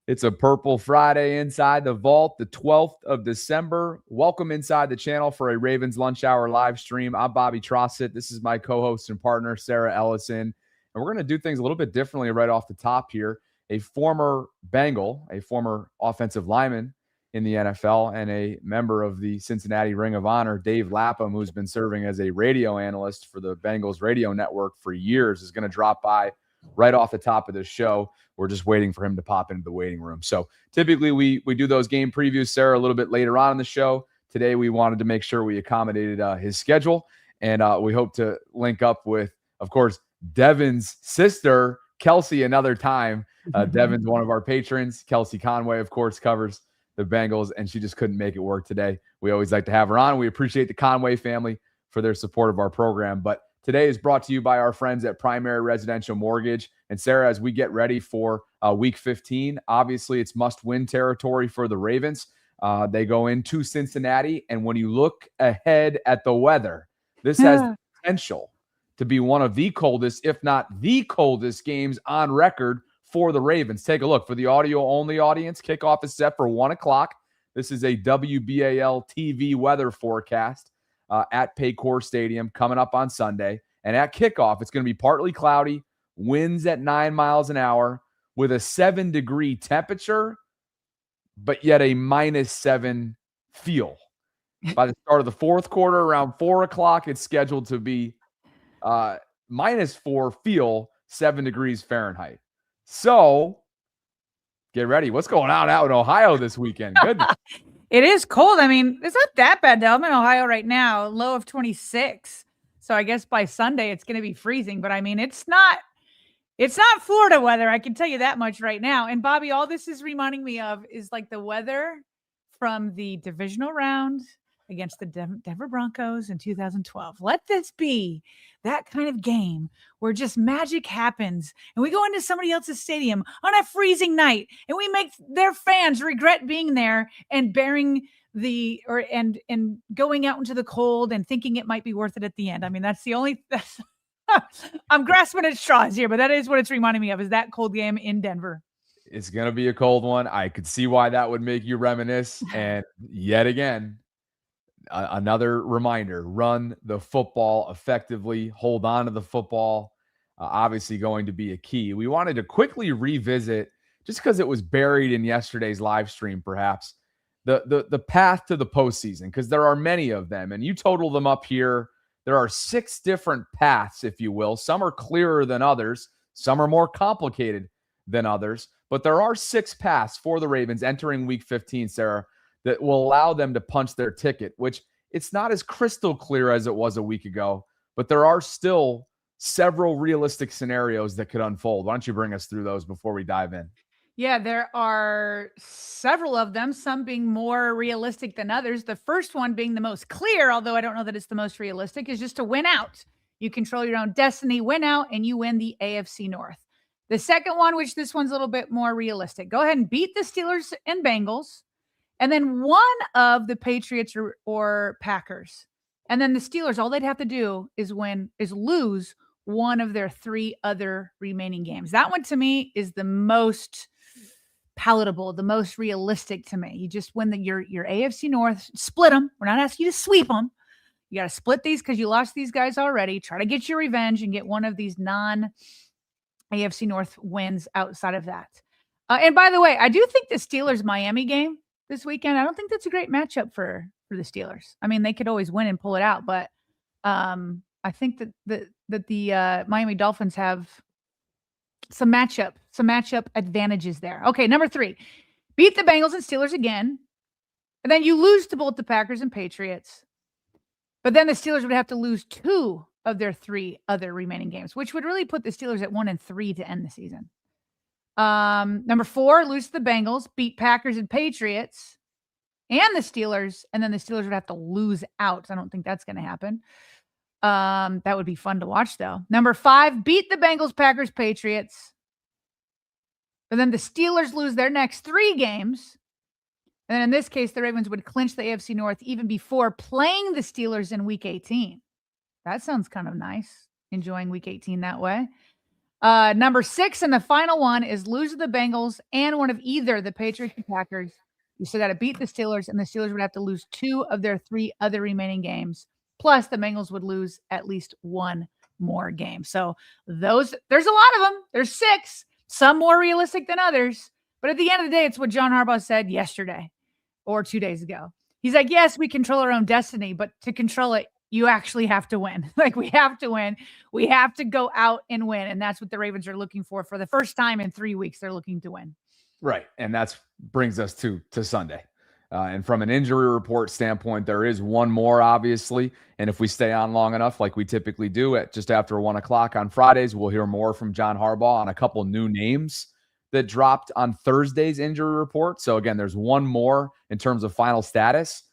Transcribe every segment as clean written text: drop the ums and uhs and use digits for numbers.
It's a Purple Friday inside the vault, the 12th of December. Welcome inside the channel for a Ravens Lunch Hour live stream. I'm Bobby Trossett. This is my co-host and partner, Sarah Ellison. And we're going to do things a little bit differently right off the top here. A former Bengal, a former offensive lineman in the NFL, and a member of the Cincinnati Ring of Honor, Dave Lapham, who's been serving as a radio analyst for the Bengals radio network for years, is going to drop by right off the top of this show. We're just waiting for him to pop into the waiting room. So typically we do those game previews, Sarah, a little bit later on in the show. Today we wanted to make sure we accommodated his schedule, and we hope to link up with, of course, Devin's sister, Kelsey, another time. Devin's one of our patrons. Kelsey Conway, of course, covers the Bengals, and she just couldn't make it work today. We always like to have her on. We appreciate the Conway family for their support of our program. But today is brought to you by our friends at Primary Residential Mortgage. And Sarah, as we get ready for Week 15, obviously it's must-win territory for the Ravens. They go into Cincinnati, and when you look ahead at the weather, this has the potential to be one of the coldest, if not the coldest, games on record for the Ravens. Take a look. For the audio-only audience, kickoff is set for 1 o'clock. This is a WBAL TV weather forecast at Paycor Stadium coming up on Sunday. And at kickoff, it's going to be partly cloudy, winds at 9 miles an hour with a 7-degree temperature, but yet a -7 feel. By the start of the fourth quarter, around 4 o'clock, it's scheduled to be -4 feel, 7 degrees Fahrenheit. So get ready. What's going on out in Ohio this weekend? Goodness. It is cold. I mean, it's not that bad though. I'm in Ohio right now, low of 26. So I guess by Sunday it's going to be freezing. But I mean, it's not Florida weather. I can tell you that much right now. And Bobby, all this is reminding me of is like the weather from the divisional round against the Denver Broncos in 2012. Let this be that kind of game where just magic happens and we go into somebody else's stadium on a freezing night and we make their fans regret being there and bearing and going out into the cold and thinking it might be worth it at the end. I mean, that's I'm grasping at straws here, but that is what it's reminding me of, is that cold game in Denver. It's going to be a cold one. I could see why that would make you reminisce. And yet again, another reminder, run the football effectively, hold on to the football, obviously going to be a key. We wanted to quickly revisit, just because it was buried in yesterday's live stream perhaps, the path to the postseason, because there are many of them, and you total them up here. There are 6 different paths, if you will. Some are clearer than others. Some are more complicated than others. But there are 6 paths for the Ravens entering Week 15, Sarah, that will allow them to punch their ticket, which it's not as crystal clear as it was a week ago, but there are still several realistic scenarios that could unfold. Why don't you bring us through those before we dive in? Yeah, there are several of them, some being more realistic than others. The first one being the most clear, although I don't know that it's the most realistic, is just to win out. You control your own destiny, win out, and you win the AFC North. The second one, which this one's a little bit more realistic, go ahead and beat the Steelers and Bengals, and then one of the Patriots or Packers. And then the Steelers, all they'd have to do is lose one of their 3 other remaining games. That one to me is the most palatable, the most realistic to me. You just win your AFC North, split them. We're not asking you to sweep them. You got to split these because you lost these guys already. Try to get your revenge and get one of these non-AFC North wins outside of that. And by the way, I do think the Steelers-Miami game this weekend, I don't think that's a great matchup for the Steelers. I mean, they could always win and pull it out, but I think that the Miami Dolphins have some matchup advantages there. Okay, number 3, beat the Bengals and Steelers again, and then you lose to both the Packers and Patriots. But then the Steelers would have to lose 2 of their 3 other remaining games, which would really put the Steelers at 1-3 to end the season. Number 4, lose to the Bengals, beat Packers and Patriots and the Steelers, and then the Steelers would have to lose out. I don't think that's going to happen. That would be fun to watch, though. Number 5, beat the Bengals, Packers, Patriots. But then the Steelers lose their next 3 games. And then in this case, the Ravens would clinch the AFC North even before playing the Steelers in Week 18. That sounds kind of nice, enjoying Week 18 that way. Number 6 and the final one is lose to the Bengals and one of either the Patriots or Packers. You still got to beat the Steelers, and the Steelers would have to lose 2 of their 3 other remaining games. Plus, the Bengals would lose at least 1 more game. So there's a lot of them. There's 6, some more realistic than others. But at the end of the day, it's what John Harbaugh said yesterday or 2 days ago. He's like, yes, we control our own destiny, but to control it, you actually have to win. Like, we have to win. We have to go out and win. And that's what the Ravens are looking for the first time in 3 weeks. They're looking to win. Right. And that's brings us to Sunday. And from an injury report standpoint, there is one more, obviously. And if we stay on long enough, like we typically do at just after 1 o'clock on Fridays, we'll hear more from John Harbaugh on a couple new names that dropped on Thursday's injury report. So again, there's one more in terms of final status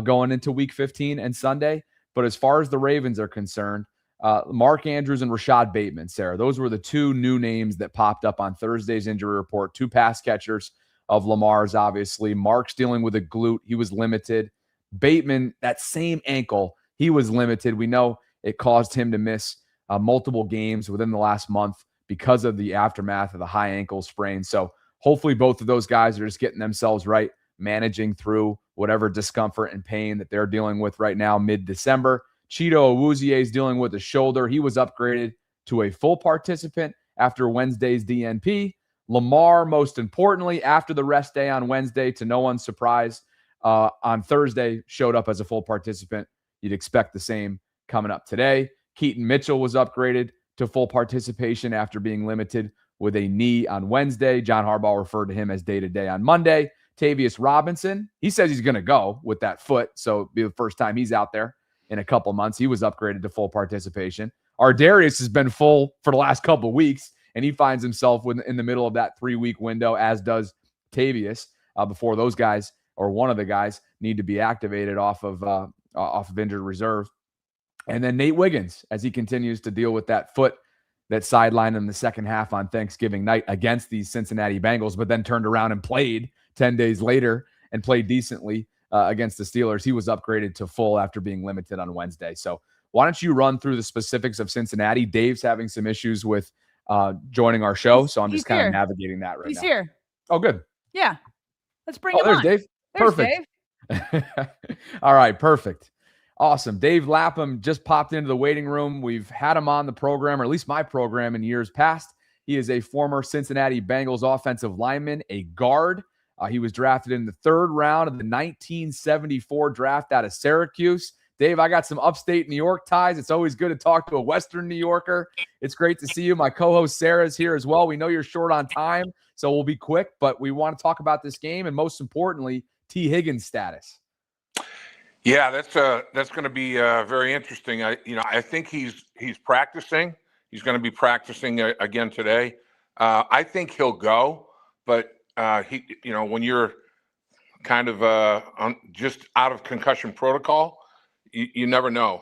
going into week 15 and Sunday. But as far as the Ravens are concerned, Mark Andrews and Rashad Bateman, Sarah, those were the 2 new names that popped up on Thursday's injury report. 2 pass catchers of Lamar's, obviously. Mark's dealing with a glute. He was limited. Bateman, that same ankle, he was limited. We know it caused him to miss multiple games within the last month because of the aftermath of the high ankle sprain. So hopefully both of those guys are just getting themselves right, managing through whatever discomfort and pain that they're dealing with right now mid-December. Cheeto Awuzie is dealing with a shoulder. He was upgraded to a full participant after Wednesday's DNP. Lamar, most importantly, after the rest day on Wednesday, to no one's surprise, on Thursday showed up as a full participant. You'd expect the same coming up today. Keaton Mitchell was upgraded to full participation after being limited with a knee on Wednesday. John Harbaugh referred to him as day-to-day on Monday. Tavius Robinson, he says he's going to go with that foot, so it'll be the first time he's out there in a couple months. He was upgraded to full participation. Ardarius has been full for the last couple of weeks, and he finds himself in the middle of that 3-week window, as does Tavius, before those guys, or one of the guys, need to be activated off of injured reserve. And then Nate Wiggins, as he continues to deal with that foot that sidelined in the second half on Thanksgiving night against these Cincinnati Bengals, but then turned around and played 10 days later and played decently against the Steelers. He was upgraded to full after being limited on Wednesday. So why don't you run through the specifics of Cincinnati? Dave's having some issues with joining our show, so I'm just kind of navigating that right now. He's here. Oh, good. Yeah. Let's bring him there's on. Dave. There's Perfect. Dave. All right, perfect. Awesome. Dave Lapham just popped into the waiting room. We've had him on the program, or at least my program, in years past. He is a former Cincinnati Bengals offensive lineman, a guard. He was drafted in the 3rd round of the 1974 draft out of Syracuse. Dave, I got some upstate New York ties. It's always good to talk to a Western New Yorker. It's great to see you. My co-host Sarah's here as well. We know you're short on time, so we'll be quick, but we want to talk about this game and, most importantly, T. Higgins' status. Yeah, that's going to be very interesting. I think he's practicing. He's going to be practicing again today. I think he'll go, but when you're kind of just out of concussion protocol, you never know.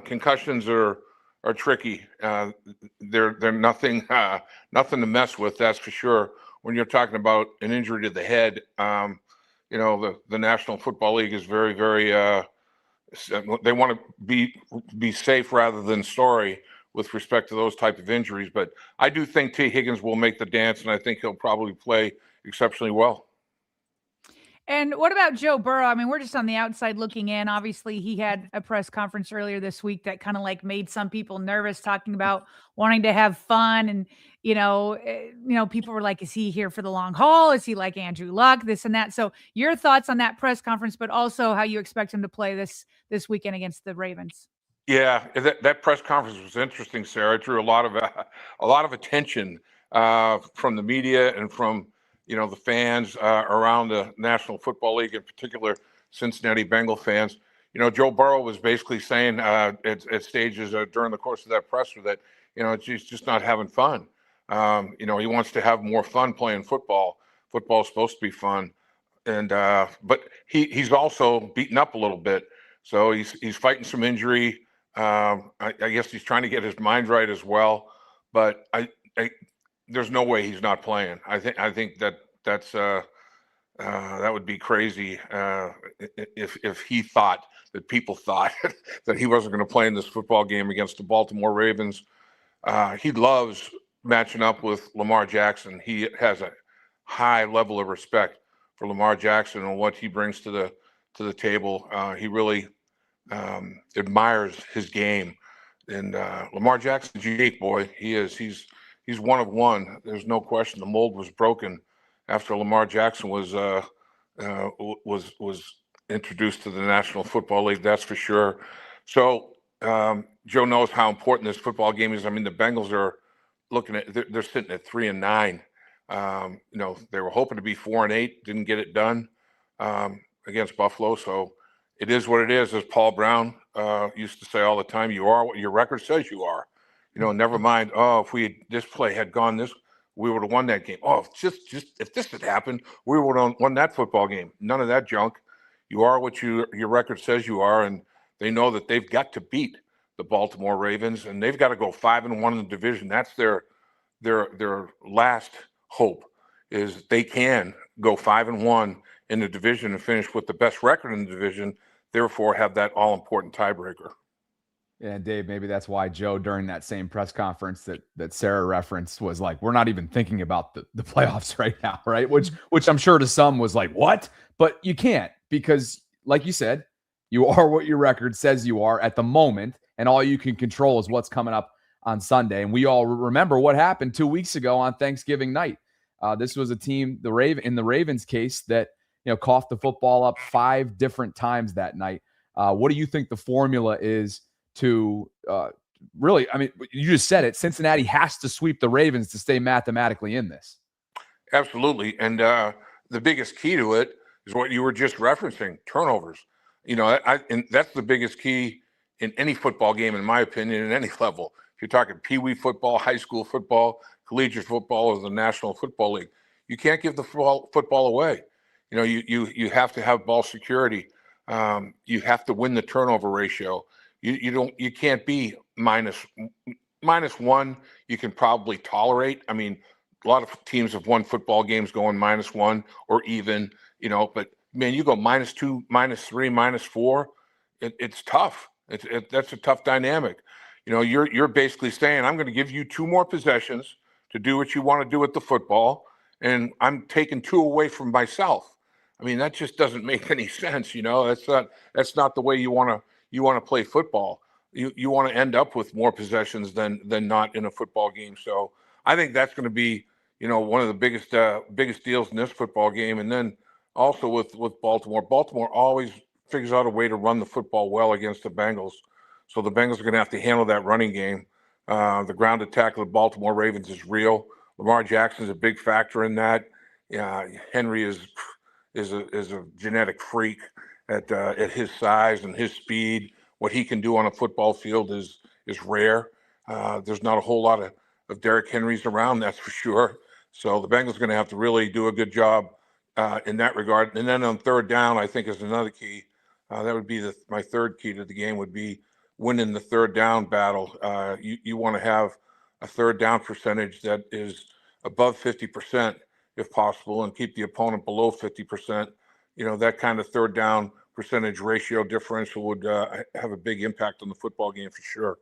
Concussions are tricky. They're nothing to mess with. That's for sure. When you're talking about an injury to the head, the National Football League is very, very. They want to be safe rather than sorry with respect to those type of injuries. But I do think T. Higgins will make the dance, and I think he'll probably play exceptionally well. And what about Joe Burrow? I mean, we're just on the outside looking in. Obviously, he had a press conference earlier this week that kind of like made some people nervous, talking about wanting to have fun. And, people were like, is he here for the long haul? Is he like Andrew Luck, this and that? So your thoughts on that press conference, but also how you expect him to play this weekend against the Ravens? Yeah, that press conference was interesting, Sarah. It drew a lot of attention from the media and from the fans around the National Football League, in particular Cincinnati Bengal fans. Joe Burrow was basically saying at stages during the course of that presser that he's just not having fun. He wants to have more fun playing football. Football's supposed to be fun, and but he's also beaten up a little bit. So he's fighting some injury. I guess he's trying to get his mind right as well. But there's no way he's not playing. I think that's that would be crazy if he thought that people thought that he wasn't going to play in this football game against the Baltimore Ravens. He loves matching up with Lamar Jackson. He has a high level of respect for Lamar Jackson and what he brings to the table. He really admires his game, and Lamar Jackson's unique, boy. He's one of one. There's no question. The mold was broken after Lamar Jackson was introduced to the National Football League. That's for sure. So Joe knows how important this football game is. I mean, the Bengals are looking at they're sitting at 3-9. They were hoping to be 4-8, didn't get it done against Buffalo. So it is what it is. As Paul Brown used to say all the time, you are what your record says you are. Never mind. Oh, if this play had gone this, we would have won that game. Oh, just if this had happened, we would have won that football game. None of that junk. You are what your record says you are, and they know that they've got to beat the Baltimore Ravens, and they've got to go 5-1 in the division. That's their last hope, is they can go 5-1 in the division and finish with the best record in the division, therefore have that all-important tiebreaker. And Dave, maybe that's why Joe, during that same press conference that Sarah referenced, was like, we're not even thinking about the playoffs right now, right? Which I'm sure to some was like, what? But you can't, because like you said, you are what your record says you are at the moment, and all you can control is what's coming up on Sunday. And we all remember what happened 2 weeks ago on Thanksgiving night. This was a team, in the Ravens case, that coughed the football up 5 different times that night. What do you think the formula is to really? I mean, you just said it. Cincinnati has to sweep the Ravens to stay mathematically in this. Absolutely, and the biggest key to it is what you were just referencing: turnovers. And that's the biggest key in any football game, in my opinion, at any level. If you're talking Pee Wee football, high school football, collegiate football, or the National Football League, you can't give the football away. You have to have ball security. You have to win the turnover ratio. You can't be minus one. You can probably tolerate. I mean, a lot of teams have won football games going -1 or even. But man, you go -2, -3, -4. It's tough. That's a tough dynamic. You're basically saying, I'm going to give you 2 more possessions to do what you want to do with the football, and I'm taking 2 away from myself. I mean, that just doesn't make any sense. That's not the way you want to play football. You want to end up with more possessions than not in a football game. So I think that's going to be one of the biggest deals in this football game. And then also with Baltimore. Baltimore always figures out a way to run the football well against the Bengals. So the Bengals are going to have to handle that running game. The ground attack of the Baltimore Ravens is real. Lamar Jackson is a big factor in that. Henry is a genetic freak at his size and his speed. What he can do on a football field is rare. There's not a whole lot of Derrick Henrys around, that's for sure. So the Bengals are going to have to really do a good job in that regard. And then on third down, I think is another key. That would be my third key to the game would be winning the third down battle. You want to have a third down percentage that is above 50% if possible, and keep the opponent below 50%. That kind of third down percentage ratio differential would have a big impact on the football game for sure.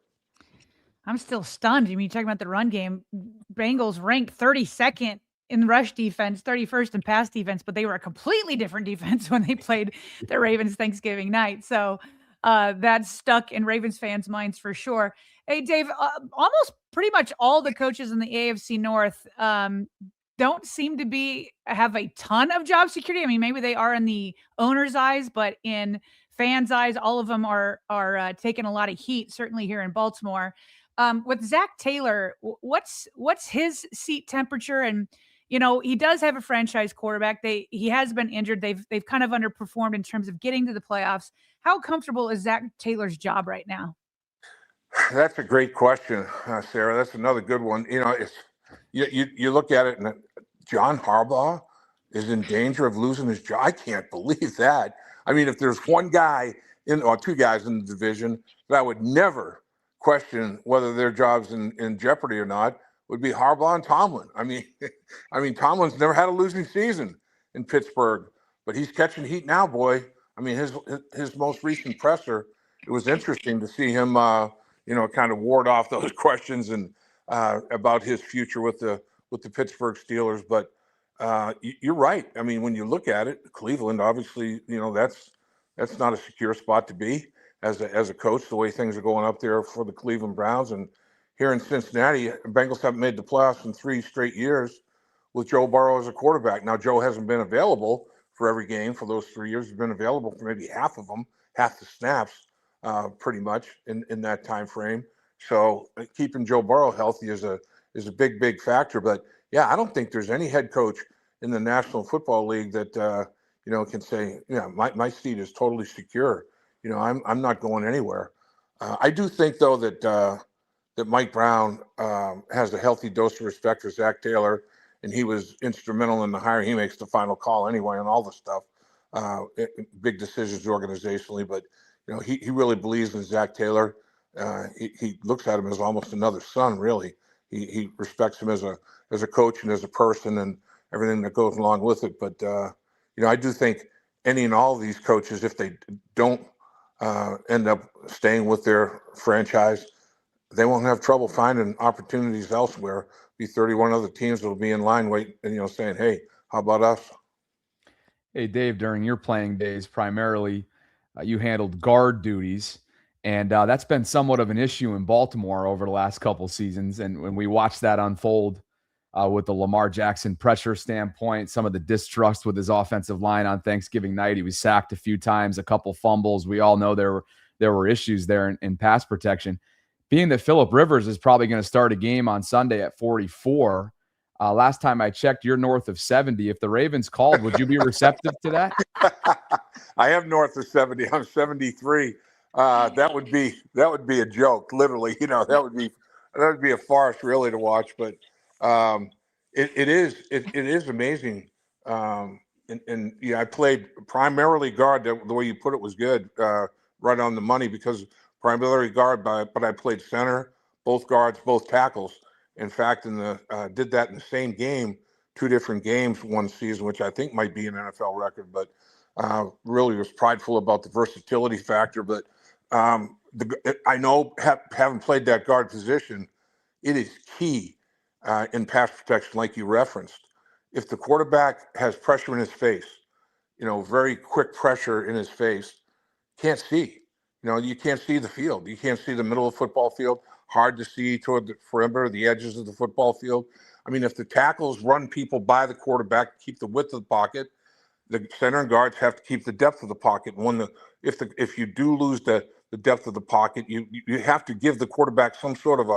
I'm still stunned. I mean, you're talking about the run game. Bengals ranked 32nd in rush defense, 31st in pass defense, but they were a completely different defense when they played the Ravens Thanksgiving night. So that's stuck in Ravens fans' minds for sure. Hey, Dave, almost pretty much all the coaches in the AFC North don't seem to have a ton of job security. I mean, maybe they are in the owner's eyes, but in fans' eyes, all of them are taking a lot of heat, certainly here in Baltimore. With Zach Taylor, what's his seat temperature? And he does have a franchise quarterback. He has been injured. They've kind of underperformed in terms of getting to the playoffs. How comfortable is Zach Taylor's job right now? That's a great question, Sarah. That's another good one. You look at it, and John Harbaugh is in danger of losing his job. I can't believe that. I mean, if there's one guy or 2 guys in the division that I would never question whether their job's in jeopardy or not, would be Harbaugh and Tomlin. I mean, Tomlin's never had a losing season in Pittsburgh, but he's catching heat now, boy. I mean, his most recent presser, it was interesting to see him, kind of ward off those questions and about his future with the Pittsburgh Steelers. But you're right. I mean, when you look at it, Cleveland, obviously, that's not a secure spot to be as a coach, the way things are going up there for the Cleveland Browns. And here in Cincinnati, Bengals haven't made the playoffs in 3 straight years with Joe Burrow as a quarterback. Now, Joe hasn't been available for every game for those 3 years. He's been available for maybe half of them, half the snaps, pretty much in that time frame. So keeping Joe Burrow healthy is a big factor. But yeah, I don't think there's any head coach in the National Football League that can say, my seat is totally secure. I'm not going anywhere. I do think though that Mike Brown has a healthy dose of respect for Zach Taylor, and he was instrumental in the hiring. He makes the final call anyway on all the stuff, big decisions organizationally. But he really believes in Zach Taylor. He looks at him as almost another son, really. He respects him as a coach and as a person and everything that goes along with it. But I do think any and all of these coaches, if they don't end up staying with their franchise, they won't have trouble finding opportunities elsewhere. Be 31 other teams that will be in line waiting, saying, "Hey, how about us?" Hey, Dave, during your playing days, primarily you handled guard duties, and that's been somewhat of an issue in Baltimore over the last couple seasons. And when we watched that unfold with the Lamar Jackson pressure standpoint, some of the distrust with his offensive line on Thanksgiving night, he was sacked a few times, a couple fumbles. We all know there were issues there in pass protection. Being that Phillip Rivers is probably going to start a game on Sunday at 44, last time I checked, you're north of 70. If the Ravens called, would you be receptive to that? I am north of 70. I'm 73. That would be a joke, literally. That would be a farce, really, to watch. But it is amazing. I played primarily guard. The way you put it was good, right on the money, because primarily guard, but I played center, both guards, both tackles. In fact, did that in the same game, 2 different games one season, which I think might be an NFL record. But really was prideful about the versatility factor. But I know, having played that guard position, it is key in pass protection, like you referenced. If the quarterback has pressure in his face, very quick pressure in his face, can't see. You can't see the field. You can't see the middle of the football field. Hard to see toward the perimeter, the edges of the football field. I mean, if the tackles run people by the quarterback, keep the width of the pocket, the center and guards have to keep the depth of the pocket. If you do lose the depth of the pocket, you have to give the quarterback some sort of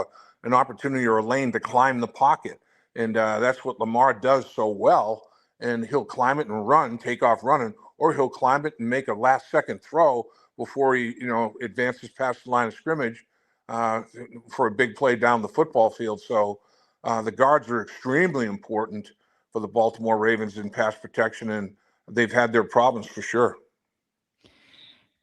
an opportunity or a lane to climb the pocket. And that's what Lamar does so well. And he'll climb it and run, take off running, or he'll climb it and make a last-second throw before he, advances past the line of scrimmage for a big play down the football field. So the guards are extremely important for the Baltimore Ravens in pass protection, and they've had their problems for sure.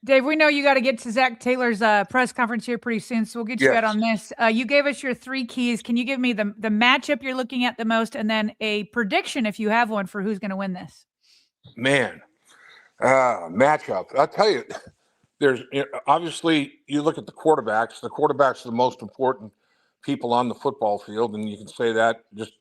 Dave, we know you got to get to Zach Taylor's press conference here pretty soon, so we'll get you out on this. You gave us your 3 keys. Can you give me the matchup you're looking at the most, and then a prediction, if you have one, for who's going to win this? Man, matchup. I'll tell you, there's obviously, you look at the quarterbacks. The quarterbacks are the most important people on the football field, and you can say that just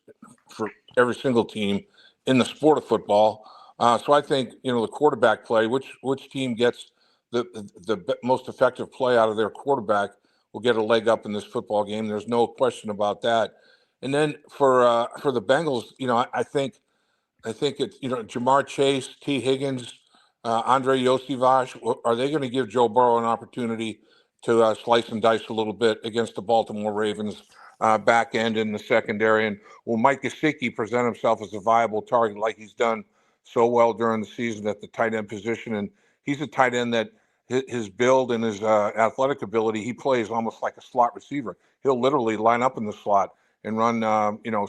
for every single team in the sport of football. So I think the quarterback play, which team gets the most effective play out of their quarterback, will get a leg up in this football game. There's no question about that. And then for the Bengals, I think it's Jamar Chase, T. Higgins, Andre Yosivach. Are they going to give Joe Burrow an opportunity to slice and dice a little bit against the Baltimore Ravens back end in the secondary? And will Mike Gesicki present himself as a viable target like he's done so well during the season at the tight end position? And he's a tight end that his build and his athletic ability, he plays almost like a slot receiver. He'll literally line up in the slot and run,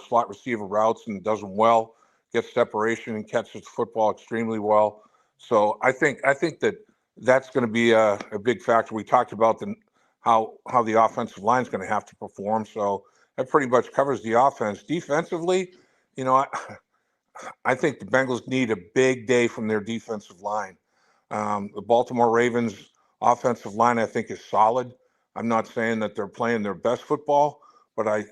slot receiver routes, and does them well, gets separation and catches the football extremely well. So I think that's going to be a big factor. We talked about how the offensive line is going to have to perform. So that pretty much covers the offense. Defensively, I think the Bengals need a big day from their defensive line. The Baltimore Ravens offensive line, I think, is solid. I'm not saying that they're playing their best football, but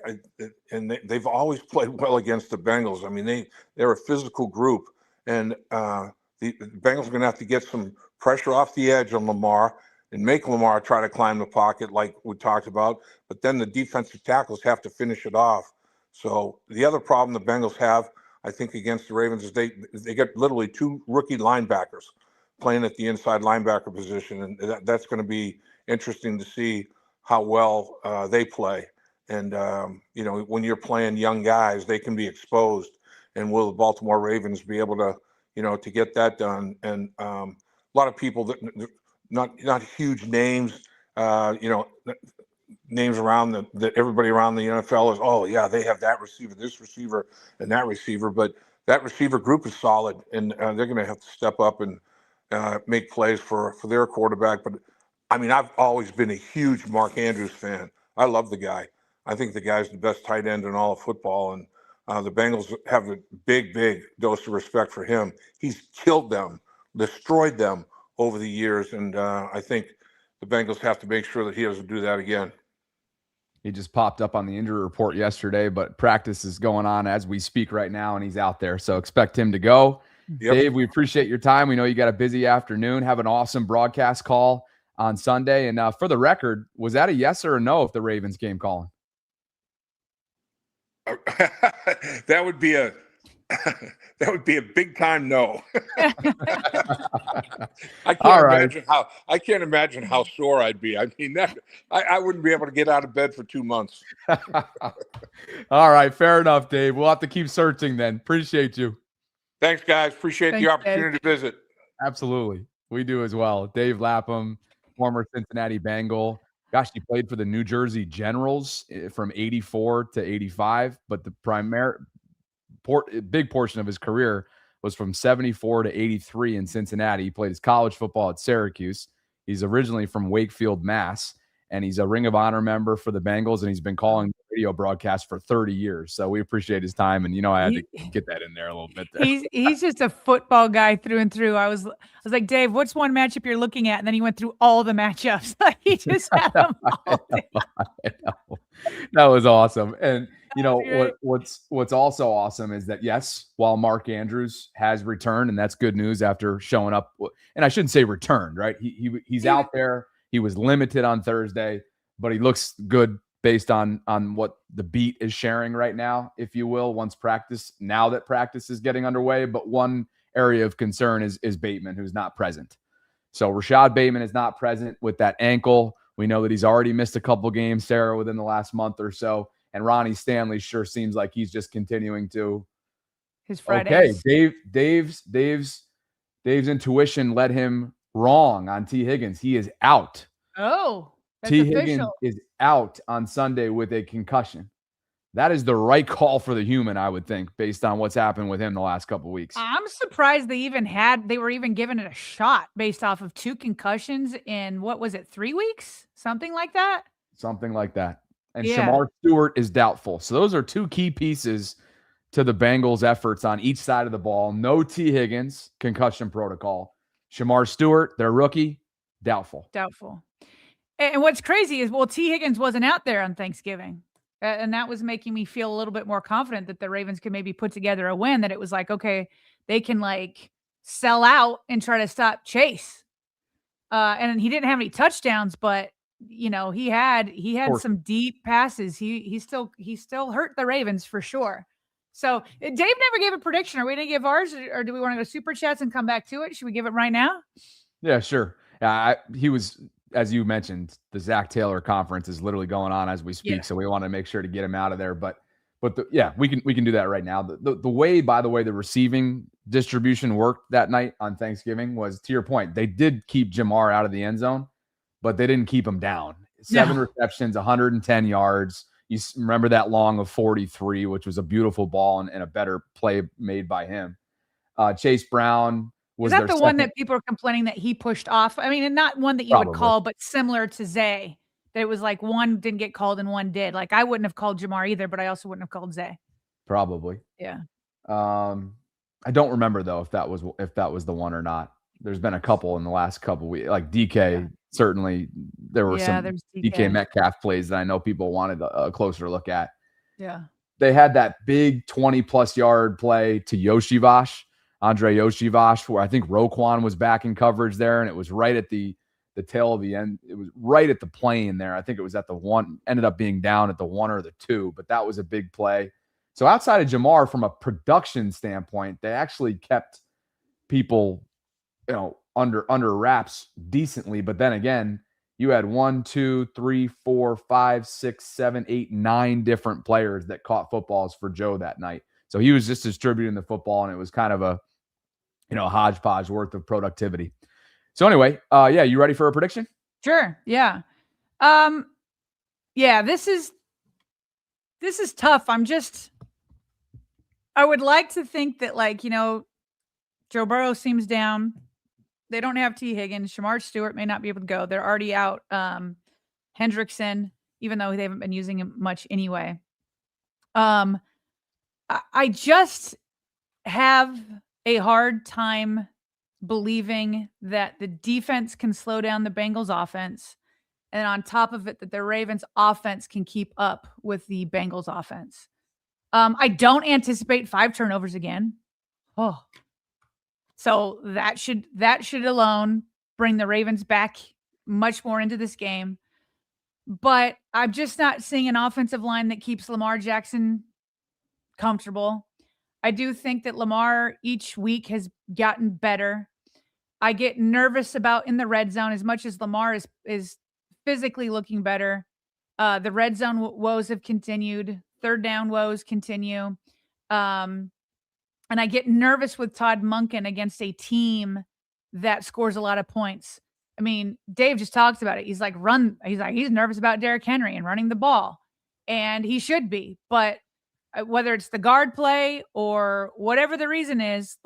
they've always played well against the Bengals. I mean, they're a physical group, and the Bengals are going to have to get some pressure off the edge on Lamar and make Lamar try to climb the pocket like we talked about. But then the defensive tackles have to finish it off. So the other problem the Bengals have, I think, against the Ravens is they get literally 2 rookie linebackers playing at the inside linebacker position, and that's going to be interesting to see how well they play. And when you're playing young guys, they can be exposed. And will the Baltimore Ravens be able to, to get that done? And a lot of people that not huge names, names around that everybody around the NFL is, oh yeah, they have that receiver, this receiver, and that receiver. But that receiver group is solid, and they're going to have to step up and make plays for their quarterback. But I mean, I've always been a huge Mark Andrews fan. I love the guy. I think the guy's the best tight end in all of football, and the Bengals have a big dose of respect for him. He's killed them, destroyed them over the years, and I think the Bengals have to make sure that he doesn't do that again. He just popped up on the injury report yesterday, but practice is going on as we speak right now, and he's out there. So expect him to go. Yep. Dave, we appreciate your time. We know you got a busy afternoon. Have an awesome broadcast call on Sunday. And for the record, was that a yes or a no if the Ravens came calling? That would be a big time no. I can't imagine how sore I'd be. I mean, I wouldn't be able to get out of bed for 2 months. All right, fair enough, Dave. We'll have to keep searching then. Appreciate you. Thanks, guys. Appreciate the opportunity to visit. Absolutely. We do as well. Dave Lapham, former Cincinnati Bengal. Gosh, he played for the New Jersey Generals from 84 to 85, but the big portion of his career was from 74 to 83 in Cincinnati. He played his college football at Syracuse. He's originally from Wakefield, Mass., and he's a Ring of Honor member for the Bengals, and he's been calling radio broadcasts for 30 years. So we appreciate his time, and I had to get that in there a little bit there. He's just a football guy through and through. I was like, Dave, what's one matchup you're looking at? And then he went through all the matchups. He just had them all. I know. That was awesome. And what's also awesome is that, yes, while Mark Andrews has returned, and that's good news after showing up, and I shouldn't say returned, right? He's out there. He was limited on Thursday, but he looks good based on what the beat is sharing right now, if you will, now that practice is getting underway. But one area of concern is Bateman, who's not present. So Rashad Bateman is not present with that ankle. We know that he's already missed a couple games, Sarah, within the last month or so. And Ronnie Stanley sure seems like he's just continuing to. His Fridays. Okay, Dave's intuition led him wrong on T. Higgins. He is out. Oh, that's T. official. Higgins is out on Sunday with a concussion. That is the right call for the human, I would think, based on what's happened with him the last couple of weeks. I'm surprised they were even given it a shot based off of 2 concussions in, what was it, 3 weeks? Something like that? Something like that. And Shamar Stewart is doubtful. So those are 2 key pieces to the Bengals' efforts on each side of the ball. No T. Higgins, concussion protocol. Shamar Stewart, their rookie, doubtful. And what's crazy is, T. Higgins wasn't out there on Thanksgiving. And that was making me feel a little bit more confident that the Ravens could maybe put together a win, that it was like, okay, they can sell out and try to stop Chase. And he didn't have any touchdowns, but he had some deep passes. He still hurt the Ravens for sure. So Dave never gave a prediction. Are we going to give ours, or do we want to go super chats and come back to it? Should we give it right now? Yeah, sure. He was, as you mentioned, the Zach Taylor conference is literally going on as we speak. Yeah. So we want to make sure to get him out of there. But we can do that right now. The way, by the way, the receiving distribution worked that night on Thanksgiving was, to your point, they did keep Jamar out of the end zone, but they didn't keep him down. 7 receptions, 110 yards. You remember that long of 43, which was a beautiful ball and a better play made by him. Chase Brown was that the one that people are complaining that he pushed off? I mean, and not one that you would call, but similar to Zay. That it was like one didn't get called and one did. Like, I wouldn't have called Jamar either, but I also wouldn't have called Zay. Probably. Yeah. I don't remember though if that was the one or not. there's been a couple in the last couple weeks, like DK. Certainly, there were some there's DK Metcalf plays that I know people wanted a closer look at. Yeah. They had that big 20-plus yard play to Andre Yoshivash, where I think Roquan was back in coverage there, and it was right at the tail of the end. It was right at the plane there. I think it was at the one, ended up being down at the 1 or the 2, but that was a big play. So outside of Jamar, from a production standpoint, they actually kept people, under wraps decently. But then again, you had 1, 2, 3, 4, 5, 6, 7, 8, 9 different players that caught footballs for Joe that night. So he was just distributing the football, and it was kind of a, hodgepodge worth of productivity. So anyway, you ready for a prediction? Sure. Yeah. This is tough. I would like to think that, Joe Burrow seems down. They don't have T. Higgins. Shamar Stewart may not be able to go. They're already out. Hendrickson, even though they haven't been using him much anyway. I just have a hard time believing that the defense can slow down the Bengals offense. And on top of it, that the Ravens offense can keep up with the Bengals offense. I don't anticipate 5 turnovers again. So that should alone bring the Ravens back much more into this game. But I'm just not seeing an offensive line that keeps Lamar Jackson comfortable. I do think that Lamar each week has gotten better. I get nervous about in the red zone as much as Lamar is physically looking better. The red zone woes have continued. Third down woes continue. And I get nervous with Todd Monken against a team that scores a lot of points. I mean, Dave just talks about it. He's nervous about Derrick Henry and running the ball. And he should be. But whether it's the guard play or whatever the reason is,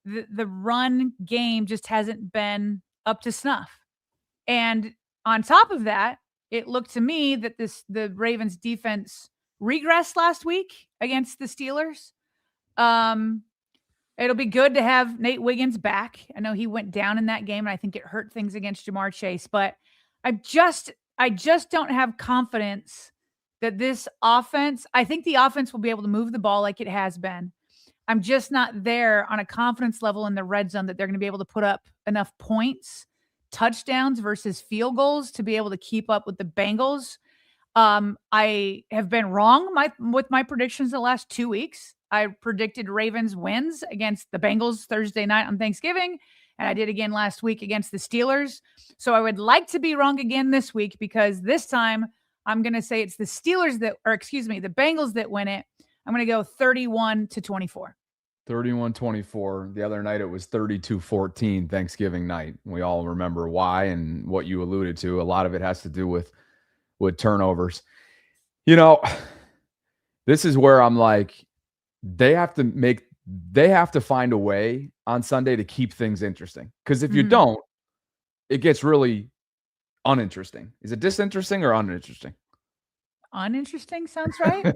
the run game just hasn't been up to snuff. And on top of that, it looked to me that the Ravens defense regressed last week against the Steelers. It'll be good to have Nate Wiggins back. I know he went down in that game, and I think it hurt things against Jamar Chase. But I just don't have confidence that this offense, I think the offense will be able to move the ball like it has been. I'm just not there on a confidence level in the red zone that they're going to be able to put up enough points, touchdowns versus field goals to be able to keep up with the Bengals. I have been wrong with my predictions the last 2 weeks. I predicted Ravens wins against the Bengals Thursday night on Thanksgiving, and I did again last week against the Steelers. So I would like to be wrong again this week, because this time I'm going to say it's the the Bengals that win it. I'm going to go 31-24. 31-24. The other night it was 32-14 Thanksgiving night. We all remember why and what you alluded to. A lot of it has to do with turnovers. This is where I'm like, they have to find a way on Sunday to keep things interesting. Because if you don't, it gets really uninteresting. Is it disinteresting or uninteresting? Uninteresting sounds right.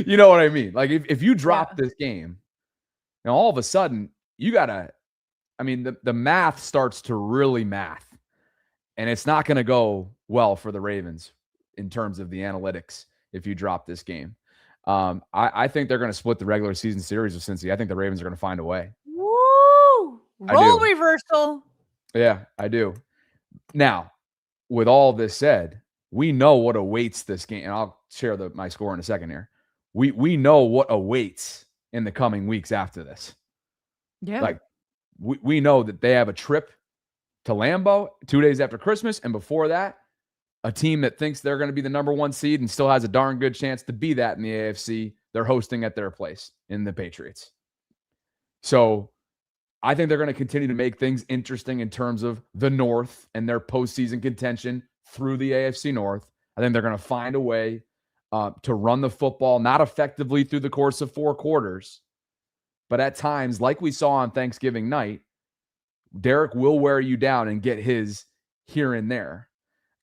You know what I mean? Like if you drop this game, now all of a sudden the math starts to really math, and it's not going to go well for the Ravens in terms of the analytics if you drop this game. I think they're going to split the regular season series with Cincy. I think the Ravens are going to find a way. Woo! Role reversal. Yeah, I do. Now, with all this said, we know what awaits this game, and I'll share my score in a second here. We know what awaits in the coming weeks after this. Yeah. We know that they have a trip to Lambeau 2 days after Christmas, and before that, a team that thinks they're going to be the number 1 seed and still has a darn good chance to be that in the AFC, they're hosting at their place in the Patriots. So I think they're going to continue to make things interesting in terms of the North and their postseason contention through the AFC North. I think they're going to find a way to run the football, not effectively through the course of 4 quarters, but at times, like we saw on Thanksgiving night, Derek will wear you down and get his here and there.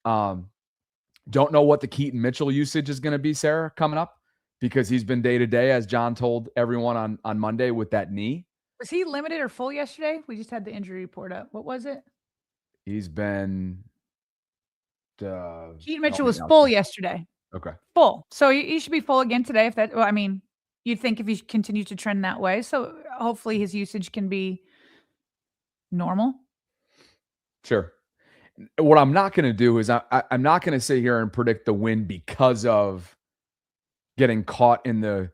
Don't know what the Keaton Mitchell usage is going to be, Sarah, coming up, because he's been day to day, as John told everyone on Monday, with that knee. Was he limited or full yesterday? We just had the injury report up. What was it? He's been. Keaton Mitchell was full yesterday. Okay. Full. So he should be full again today. If that, well, I mean, you'd think if he continues to trend that way. So hopefully his usage can be normal. Sure. What I'm not going to do is I'm not going to sit here and predict the win because of getting caught in the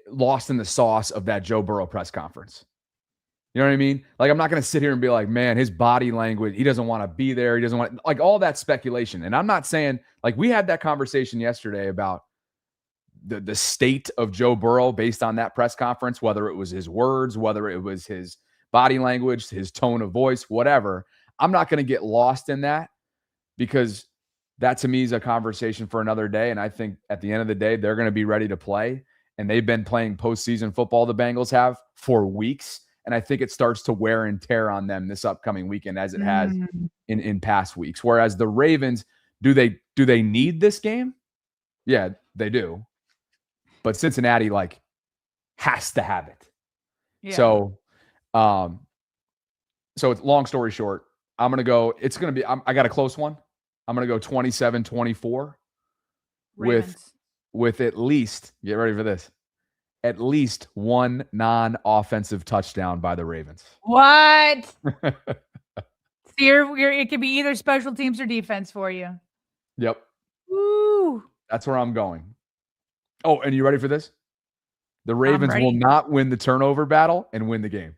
lost in the sauce of that Joe Burrow press conference. You know what I mean? Like, I'm not going to sit here and be like, man, his body language, he doesn't want to be there. He doesn't want, like, all that speculation. And I'm not saying, like, we had that conversation yesterday about the state of Joe Burrow based on that press conference, whether it was his words, whether it was his body language, his tone of voice, whatever. I'm not going to get lost in that because that to me is a conversation for another day. And I think at the end of the day, they're going to be ready to play. And they've been playing postseason football, the Bengals have, for weeks. And I think it starts to wear and tear on them this upcoming weekend as it has in past weeks. Whereas the Ravens, do they need this game? Yeah, they do. But Cincinnati, like, has to have it. Yeah. So it's long story short, I'm going to go, it's going to be, I got a close one. I'm going to go 27-24 with at least, get ready for this, at least one non-offensive touchdown by the Ravens. What? So it could be either special teams or defense for you. Yep. Woo. That's where I'm going. Oh, and you ready for this? The Ravens will not win the turnover battle and win the game.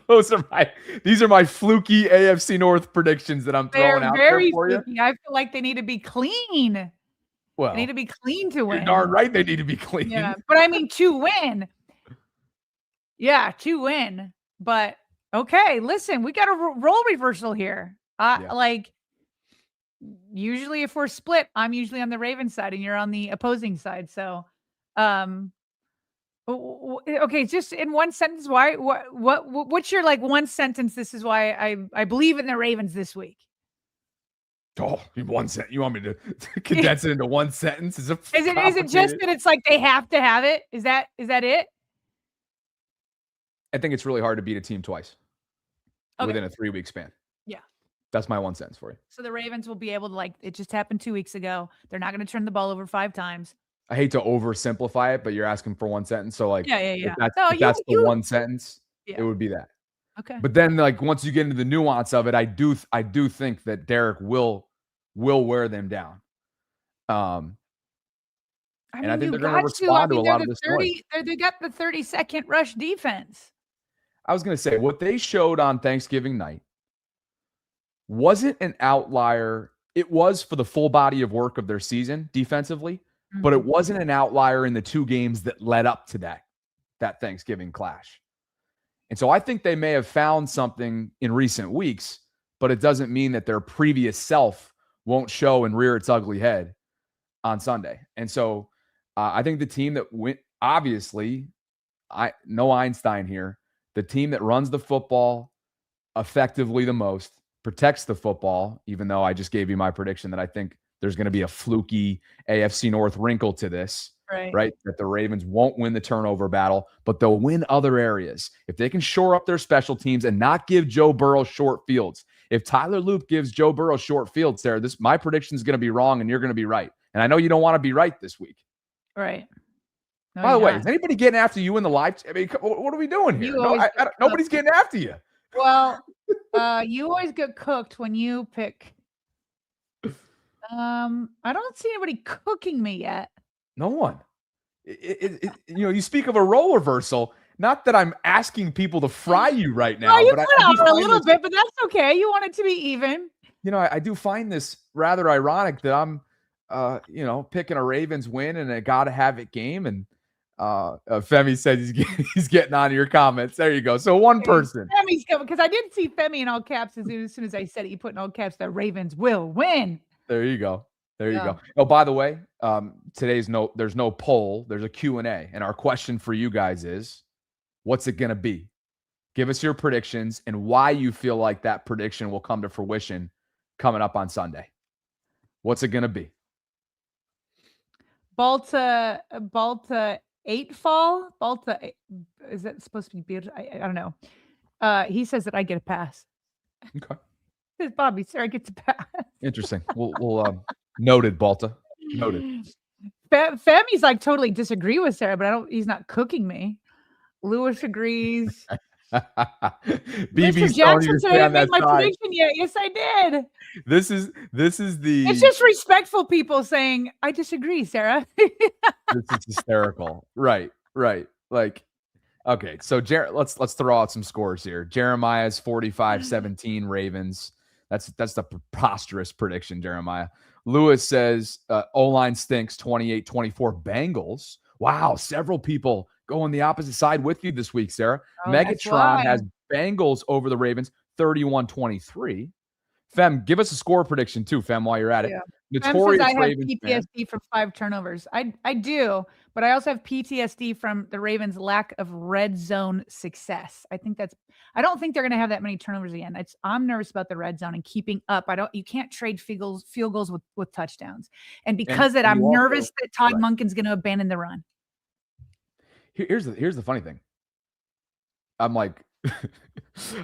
These are my fluky AFC North predictions that I'm throwing out there for you. I feel like they need to be clean. Well, they need to be clean to win. You're darn right they need to be clean. Yeah, but I mean to win. Yeah, to win. But okay, listen, we got a role reversal here. Like, usually if we're split, I'm usually on the Ravens side and you're on the opposing side. So, okay, just in one sentence, what's your like one sentence? This is why I believe in the Ravens this week. Oh, one sentence. You want me to condense it into one sentence? Is it just that it's like they have to have it? Is that it? I think it's really hard to beat a team twice within a 3-week span. Yeah. That's my one sentence for you. So the Ravens will be able to, like, it just happened 2 weeks ago. They're not going to turn the ball over 5 times. I hate to oversimplify it, but you're asking for one sentence. So, like, yeah. If that's the one sentence, it would be that. Okay. But then, like, once you get into the nuance of it, I do think that Derek will wear them down. And I think they're going to respond to a lot of this noise. They got the 30-second rush defense. I was going to say, what they showed on Thanksgiving night wasn't an outlier. It was for the full body of work of their season defensively, but it wasn't an outlier in the 2 games that led up to that Thanksgiving clash. And so I think they may have found something in recent weeks, but it doesn't mean that their previous self won't show and rear its ugly head on Sunday. And so I think the team that went, obviously, no Einstein here, the team that runs the football effectively the most, protects the football, even though I just gave you my prediction that I think there's going to be a fluky AFC North wrinkle to this, right? That the Ravens won't win the turnover battle, but they'll win other areas. If they can shore up their special teams and not give Joe Burrow short fields. If Tyler Loop gives Joe Burrow short fields, Sarah, my prediction is going to be wrong and you're going to be right. And I know you don't want to be right this week. Right. No, by the way, is anybody getting after you in the live? I mean, what are we doing here? Nobody's getting after you. Well, you always get cooked when you pick. I don't see anybody cooking me yet. No one. You speak of a role reversal. Not that I'm asking people to fry you right now. You put out a little bit, but that's okay. You want it to be even. I do find this rather ironic that I'm, picking a Ravens win and a gotta have it game. And Femi said he's getting on to your comments. There you go. So one person. Femi's coming because I did see Femi in all caps as soon as I said it. He put in all caps that Ravens will win. There you go. There you go. Oh, by the way, there's no poll. There's a Q&A. And our question for you guys is, what's it going to be? Give us your predictions and why you feel like that prediction will come to fruition coming up on Sunday. What's it going to be? Balta 8 fall. Balta, is that supposed to be beautiful? I don't know. He says that I get a pass. Okay. Says Bobby, Sarah gets a pass. Interesting. We'll noted, Balta. Noted. Femi's like totally disagree with Sarah, but he's not cooking me. Lewis agrees. BB's Mr. telling you Jackson to said stay I on didn't make that my side. prediction yet. Yes, I did. This is the. It's just respectful people saying, I disagree, Sarah. This is hysterical. Right. Like, okay. So let's throw out some scores here. Jeremiah's 45-17 Ravens. That's the preposterous prediction, Jeremiah. Lewis says O-line stinks 28-24 Bengals. Wow, several people going the opposite side with you this week, Sarah. Megatron has Bengals over the Ravens 31-23. Fem, give us a score prediction too, Fem, while you're at it. Yeah. Notorious I have Ravens PTSD fan. from 5 turnovers. I do, but I also have PTSD from the Ravens' lack of red zone success. I don't think they're going to have that many turnovers again. I'm nervous about the red zone and keeping up. You can't trade field goals with touchdowns. And because I'm nervous that Todd Monken's going to abandon the run. Here's the funny thing. I'm like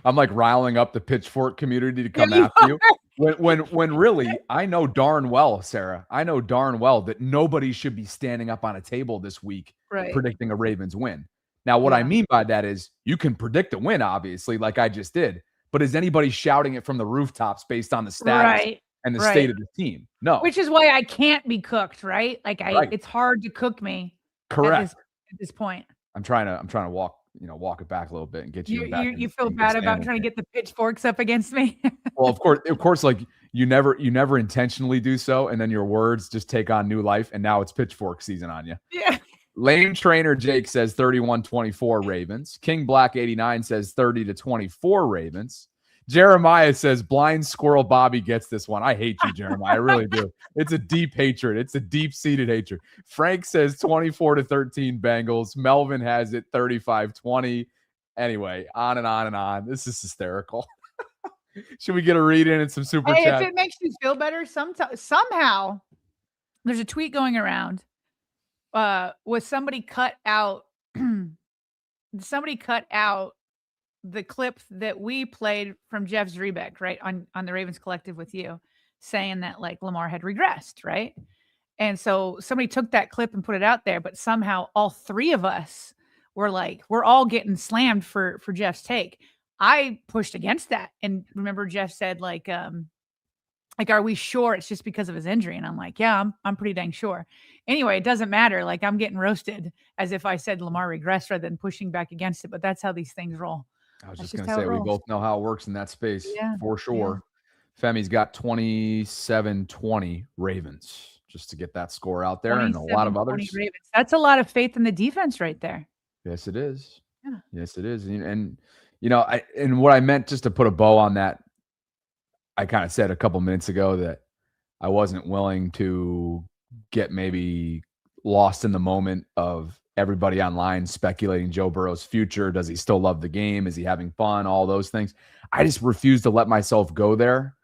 riling up the pitchfork community to come after you. When really, I know darn well, Sarah, that nobody should be standing up on a table this week predicting a Ravens win. Now, what I mean by that is you can predict a win, obviously, like I just did, but is anybody shouting it from the rooftops based on the status and the state of the team? No. Which is why I can't be cooked, right? Like it's hard to cook me. Correct. At this point. I'm trying to walk it back a little bit and get you back. You feel bad about trying to get the pitchforks up against me? Well, of course, like you never intentionally do so, and then your words just take on new life, and now it's pitchfork season on you. Yeah. Lame Trainer Jake says 31-24 Ravens. King Black 89 says 30-24 Ravens. Jeremiah says blind squirrel Bobby gets this one. I hate you, Jeremiah. I really do. It's a deep hatred. It's a deep-seated hatred. Frank says 24-13 Bengals. Melvin has it 35-20. Anyway, on and on and on. This is hysterical. Should we get a read in and some super chat? If it makes you feel better, somehow there's a tweet going around. Was somebody cut out the clip that we played from Jeff Zrebeck, right, on the Ravens Collective with you, saying that like Lamar had regressed, right? And so somebody took that clip and put it out there, but somehow all 3 of us were like, we're all getting slammed for Jeff's take. I pushed against that, and remember Jeff said like, are we sure it's just because of his injury? And I'm like, yeah, I'm pretty dang sure. Anyway, it doesn't matter. Like I'm getting roasted as if I said Lamar regressed rather than pushing back against it. But that's how these things roll. I was just going to say, we both know how it works in that space for sure. Yeah. Femi's got 27-20 Ravens, just to get that score out there, and a lot of others. Ravens. That's a lot of faith in the defense right there. Yes, it is. Yeah. Yes, it is. And what I meant, just to put a bow on that, I kind of said a couple minutes ago that I wasn't willing to get maybe lost in the moment of everybody online speculating Joe Burrow's future. Does he still love the game? Is he having fun? All those things. I just refuse to let myself go there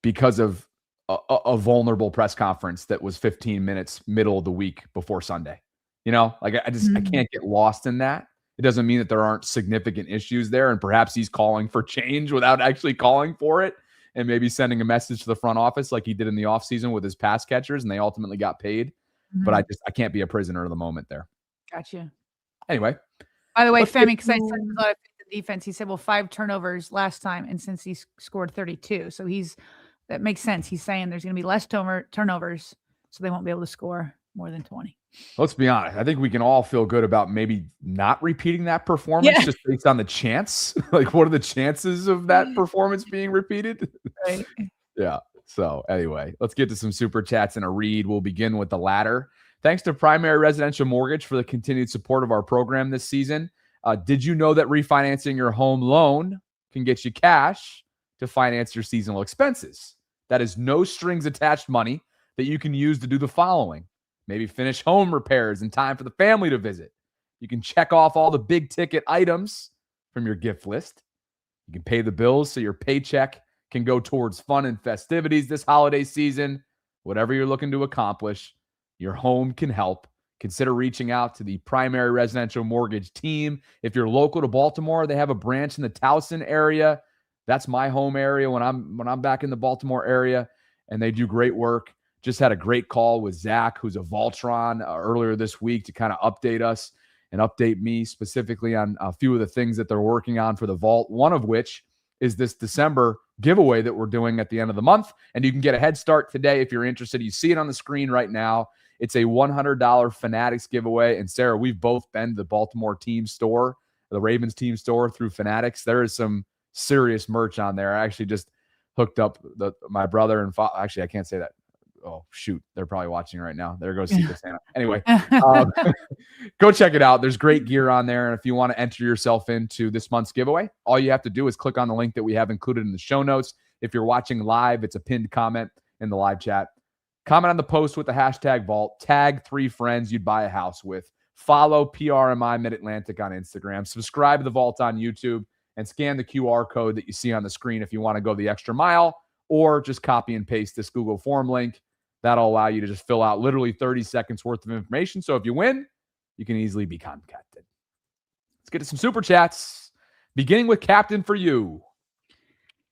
because of a vulnerable press conference that was 15 minutes middle of the week before Sunday. Like I can't get lost in that. It doesn't mean that there aren't significant issues there, and perhaps he's calling for change without actually calling for it, and maybe sending a message to the front office like he did in the offseason with his pass catchers, and they ultimately got paid. Mm-hmm. But I can't be a prisoner of the moment there. Gotcha. Anyway. By the way, Femi, because I said a lot of defense, he said, well, 5 turnovers last time, and since he scored 32. So that makes sense. He's saying there's going to be less turnovers, so they won't be able to score more than 20. Let's be honest. I think we can all feel good about maybe not repeating that performance just based on the chance. Like, what are the chances of that performance being repeated? Right. Yeah. So anyway, let's get to some super chats and a read. We'll begin with the latter. Thanks to Primary Residential Mortgage for the continued support of our program this season. Did you know that refinancing your home loan can get you cash to finance your seasonal expenses? That is no strings attached money that you can use to do the following. Maybe finish home repairs in time for the family to visit. You can check off all the big ticket items from your gift list. You can pay the bills so your paycheck can go towards fun and festivities this holiday season. Whatever you're looking to accomplish, your home can help consider reaching out to the Primary Residential Mortgage team. If you're local to Baltimore, they have a branch in the Towson area. That's my home area when I'm back in the Baltimore area, and they do great work. Just had a great call with Zach, who's a VAULTRON, earlier this week to kind of update us and update me specifically on a few of the things that they're working on for the Vault, one of which is this December giveaway that we're doing at the end of the month. And you can get a head start today if you're interested. You see it on the screen right now. It's a $100 Fanatics giveaway. And Sarah, we've both been to the Baltimore team store, the Ravens team store through Fanatics. There is some serious merch on there. I actually just hooked up my brother and actually, I can't say that. Oh, shoot. They're probably watching right now. There goes Secret Santa. Anyway, go check it out. There's great gear on there. And if you want to enter yourself into this month's giveaway, all you have to do is click on the link that we have included in the show notes. If you're watching live, it's a pinned comment in the live chat. Comment on the post with the hashtag Vault. Tag 3 friends you'd buy a house with. Follow PRMI Mid-Atlantic on Instagram. Subscribe to the Vault on YouTube and scan the QR code that you see on the screen if you want to go the extra mile, or just copy and paste this Google form link. That'll allow you to just fill out literally 30 seconds worth of information. So if you win, you can easily be contacted. Let's get to some super chats, beginning with Captain for You.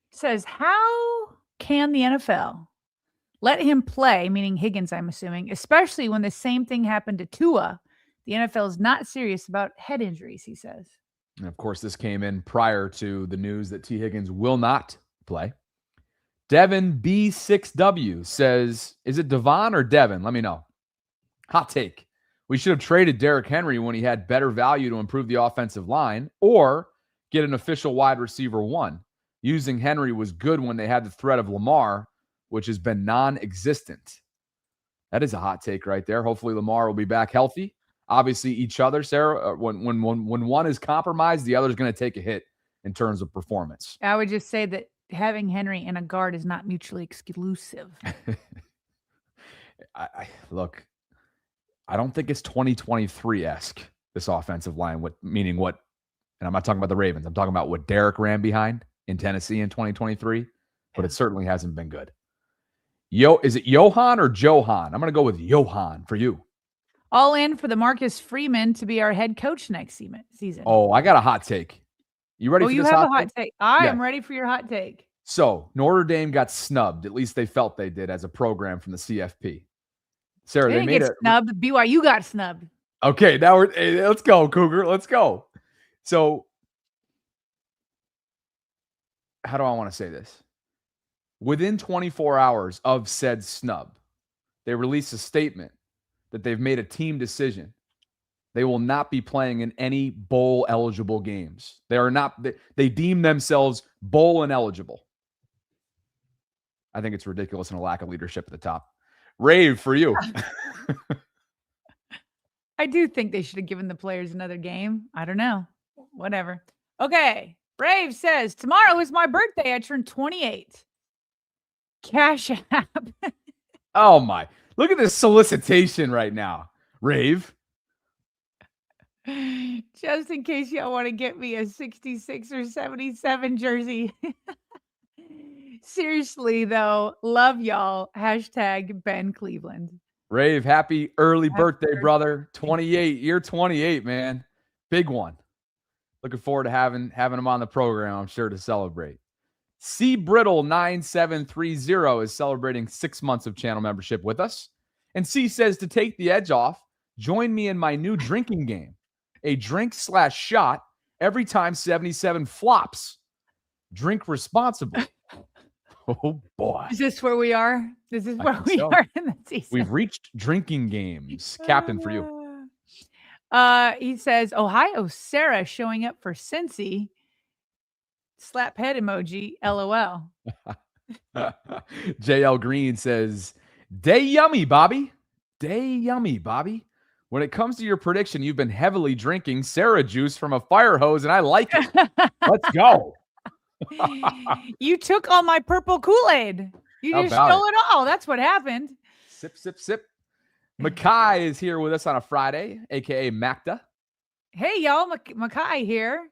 Says, how can the NFL let him play, meaning Higgins, I'm assuming, especially when the same thing happened to Tua? The NFL is not serious about head injuries, he says. And of course, this came in prior to the news that T. Higgins will not play. Devin B6W says, is it Devon or Devin? Let me know. Hot take. We should have traded Derrick Henry when he had better value to improve the offensive line, or get an official wide receiver 1. Using Henry was good when they had the threat of Lamar, which has been non-existent. That is a hot take right there. Hopefully Lamar will be back healthy. Obviously each other, Sarah, when one is compromised, the other is going to take a hit in terms of performance. I would just say that having Henry and a guard is not mutually exclusive. Look, I don't think it's 2023-esque, this offensive line, meaning what, and I'm not talking about the Ravens. I'm talking about what Derek ran behind in Tennessee in 2023, but it certainly hasn't been good. Is it Johan or Johan? I'm going to go with Johan for you. All in for the Marcus Freeman to be our head coach next season. Oh, I got a hot take. You ready for you this have hot a hot take? I am ready for your hot take. So Notre Dame got snubbed. At least they felt they did as a program from the CFP. Sarah, they made it snubbed. BYU got snubbed. Okay, now let's go, Cougar. Let's go. So how do I want to say this? Within 24 hours of said snub, they released a statement that they've made a team decision. They will not be playing in any bowl eligible games. They deem themselves bowl ineligible. I think it's ridiculous and a lack of leadership at the top. Rave for you. I do think they should have given the players another game. I don't know. Whatever. Okay. Rave says, tomorrow is my birthday. I turn 28. Cash App. Oh my. Look at this solicitation right now. Rave. Just in case y'all want to get me a 66 or 77 jersey. Seriously, though, love y'all. Hashtag Ben Cleveland. Rave, happy early birthday, brother. 28. You're 28, man. Big one. Looking forward to having him on the program, I'm sure, to celebrate. C Brittle 9730 is celebrating 6 months of channel membership with us. And C says, to take the edge off, join me in my new drinking game. A drink/shot every time 77 flops. Drink responsibly. Oh, boy. Is this where we are? This is where we are in the season. We've reached drinking games. Captain for you. He says, Ohio Sarah showing up for Cincy. Slap head emoji, LOL. JL Green says, day yummy, Bobby. Day yummy, Bobby. When it comes to your prediction, you've been heavily drinking Sarah juice from a fire hose, and I like it. Let's go. You took all my purple Kool-Aid. You just stole it all. That's what happened. Sip, sip, sip. Makai is here with us on a Friday, a.k.a. Macta. Hey, y'all. Makai here.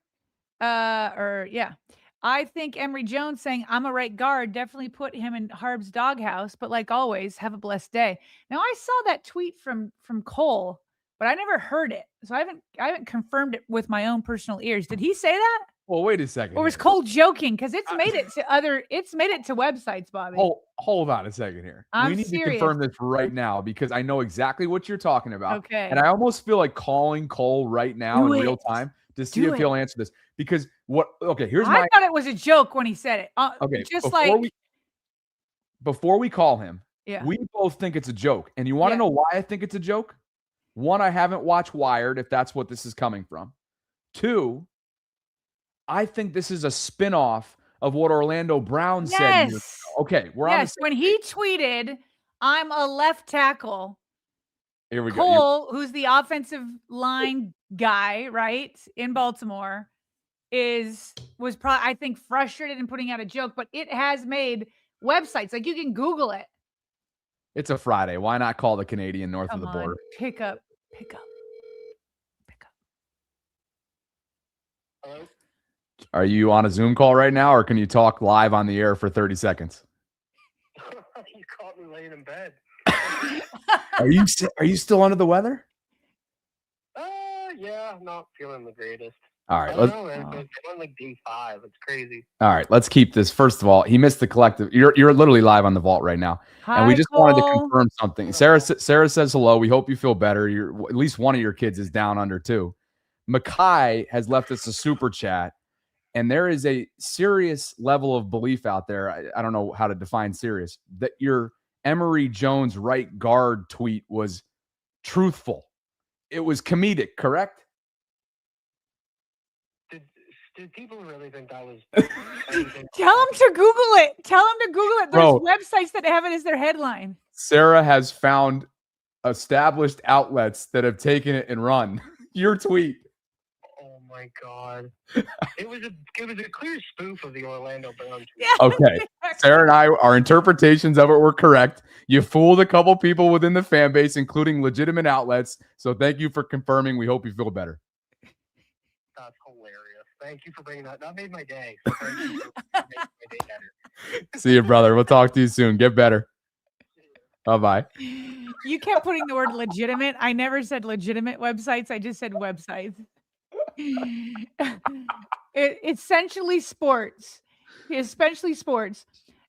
I think Emory Jones saying, I'm a right guard, definitely put him in Harb's doghouse. But like always, have a blessed day. Now, I saw that tweet from Cole but I never heard it. So I haven't confirmed it with my own personal ears. Did he say that? Well, wait a second. Or was Cole joking? Because it's made it to websites, Bobby. Hold on a second here. I'm We need serious. to confirm this right now because I know exactly what you're talking about. Okay. And I almost feel like calling Cole right now Do in it. real time to see if he'll answer this. Because here's I thought it was a joke when he said it. Okay, Just before we call him, yeah. we both think it's a joke. And you want to know why I think it's a joke? One, I haven't watched Wired, if that's what this is coming from. Two, I think this is a spinoff of what Orlando Brown said. Okay, we're on. When he tweeted, "I'm a left tackle." Here we go. Cole, who's the offensive line guy, right, in Baltimore, was probably, I think, frustrated in putting out a joke, but it has made websites. Like, you can Google it. It's a Friday. Why not call the Canadian north of the border? Pick up. Hello? Are you on a Zoom call right now, or can you talk live on the air for 30 seconds? You caught me laying in bed. Are you still under the weather? Yeah, I'm not feeling the greatest. All right, I'm on like day 5. It's crazy. All right, let's keep this. First of all, he missed the collective. You're literally live on the vault right now. Hi, and we just Cole. wanted to confirm something. Sarah says hello. We hope you feel better. At least one of your kids is down under too. Makai has left us a super chat, and there is a serious level of belief out there. I don't know how to define serious, that your Emory Jones right guard tweet was truthful. It was comedic, correct? Did people really think that was? Tell them to Google it. There's websites that have it as their headline. Sarah has found established outlets that have taken it and run your tweet. Oh my God! It was a clear spoof of the Orlando Brown tweet. Yeah, Okay, Sarah and our interpretations of it were correct. You fooled a couple people within the fan base, including legitimate outlets. So thank you for confirming. We hope you feel better. That's hilarious. Thank you for bringing that. That made my day. So thank you for making my day better. See you, brother. We'll talk to you soon. Get better. Bye-bye. You kept putting the word legitimate. I never said legitimate websites. I just said websites. Essentially Sports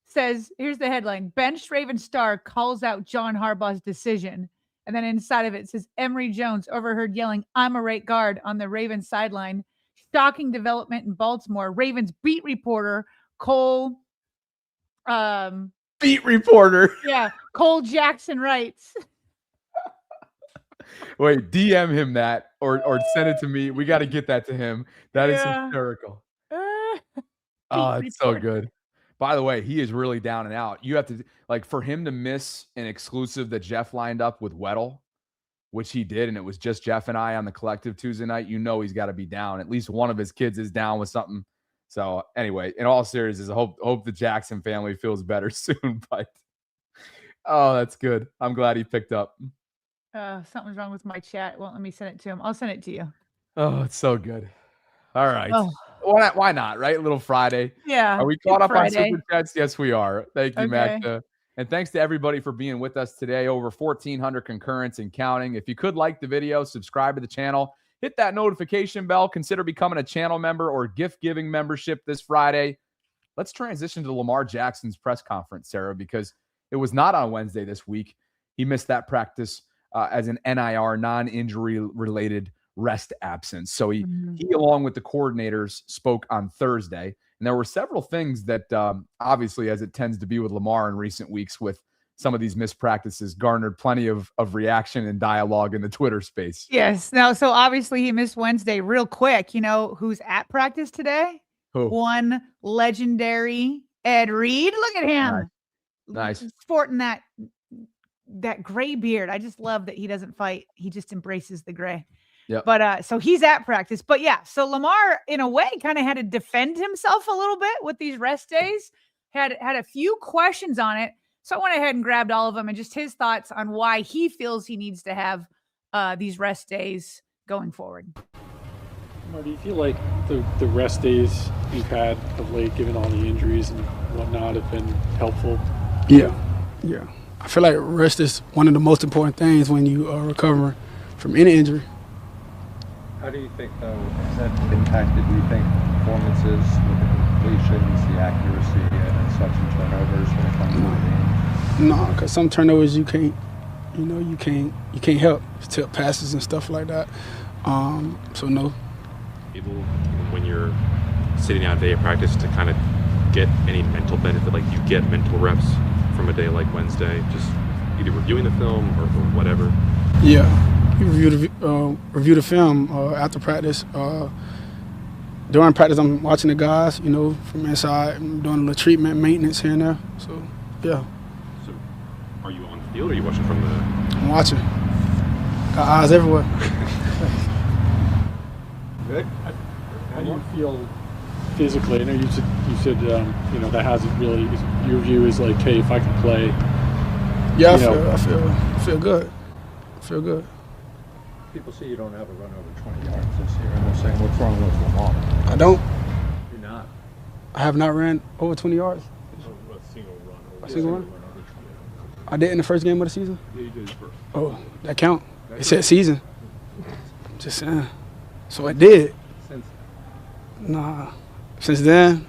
says, here's the headline: Benched Raven star calls out John Harbaugh's decision. And then inside of it says, Emory Jones overheard yelling, "I'm a right guard" on the Ravens sideline. Shocking development in Baltimore. Ravens beat reporter Cole. Beat reporter. Yeah, Cole Jackson writes. Wait, DM him that or send it to me. We got to get that to him. That is hysterical. Oh, it's so good. By the way, he is really down and out. You have to, like, for him to miss an exclusive that Jeff lined up with Weddle, which he did, and it was just Jeff and I on the collective Tuesday night. You know he's got to be down. At least one of his kids is down with something. So anyway, in all seriousness, I hope the Jackson family feels better soon. But oh, that's good. I'm glad he picked up. Something's wrong with my chat. Well, let me send it to him. I'll send it to you. Oh, it's so good. All right. Oh. Why not, right? Little Friday. Yeah. Are we caught up Friday on Super Chats? Yes, we are. Thank you, Okay. Mac. And thanks to everybody for being with us today. Over 1,400 concurrents and counting. If you could like the video, subscribe to the channel, hit that notification bell, consider becoming a channel member or gift-giving membership this Friday. Let's transition to Lamar Jackson's press conference, Sarah, because it was not on Wednesday this week. He missed that practice as an NIR, non-injury related rest absence. So he along with the coordinators spoke on Thursday. And there were several things that obviously, as it tends to be with Lamar in recent weeks with some of these missed practices, garnered plenty of reaction and dialogue in the Twitter space. Yes. Now, so obviously he missed Wednesday. Real quick, you know who's at practice today? Who? One legendary Ed Reed. Look at him. Nice. Sporting that gray beard. I just love that he doesn't fight. He just embraces the gray. Yep. But so he's at practice. But yeah, so Lamar in a way kind of had to defend himself a little bit with these rest days. Had a few questions on it. So I went ahead and grabbed all of them and just his thoughts on why he feels he needs to have these rest days going forward. Do you feel like the rest days you've had of late, given all the injuries and whatnot, have been helpful? Yeah. I feel like rest is one of the most important things when you are recovering from any injury. How do you think, though, has that impacted, do you think, performances with the completions, the accuracy, and such in turnovers when it comes to the game? No, because some turnovers you can't help. Tip passes and stuff like that. So no. Able, when you're sitting out day of practice, to kind of get any mental benefit, like you get mental reps from a day like Wednesday, just either reviewing the film or whatever? Yeah, you review the film after practice. During practice, I'm watching the guys, from inside. I'm doing a little treatment, maintenance here and there. So, yeah. So, are you on the field or are you watching from the? I'm watching. Got eyes everywhere. Good. How do you feel physically? I know you said that hasn't really. Your view is like, hey, if I can play. Yeah, I feel good. I feel good. People see you don't have a run over 20 yards this year, and they're saying, what's wrong with Lamar? I don't. You're not. I have not ran over 20 yards. A single run. A single run? I did in the first game of the season? Yeah, you did first. Oh, that count. It said season. Just saying. So I did. Since Nah. Since then,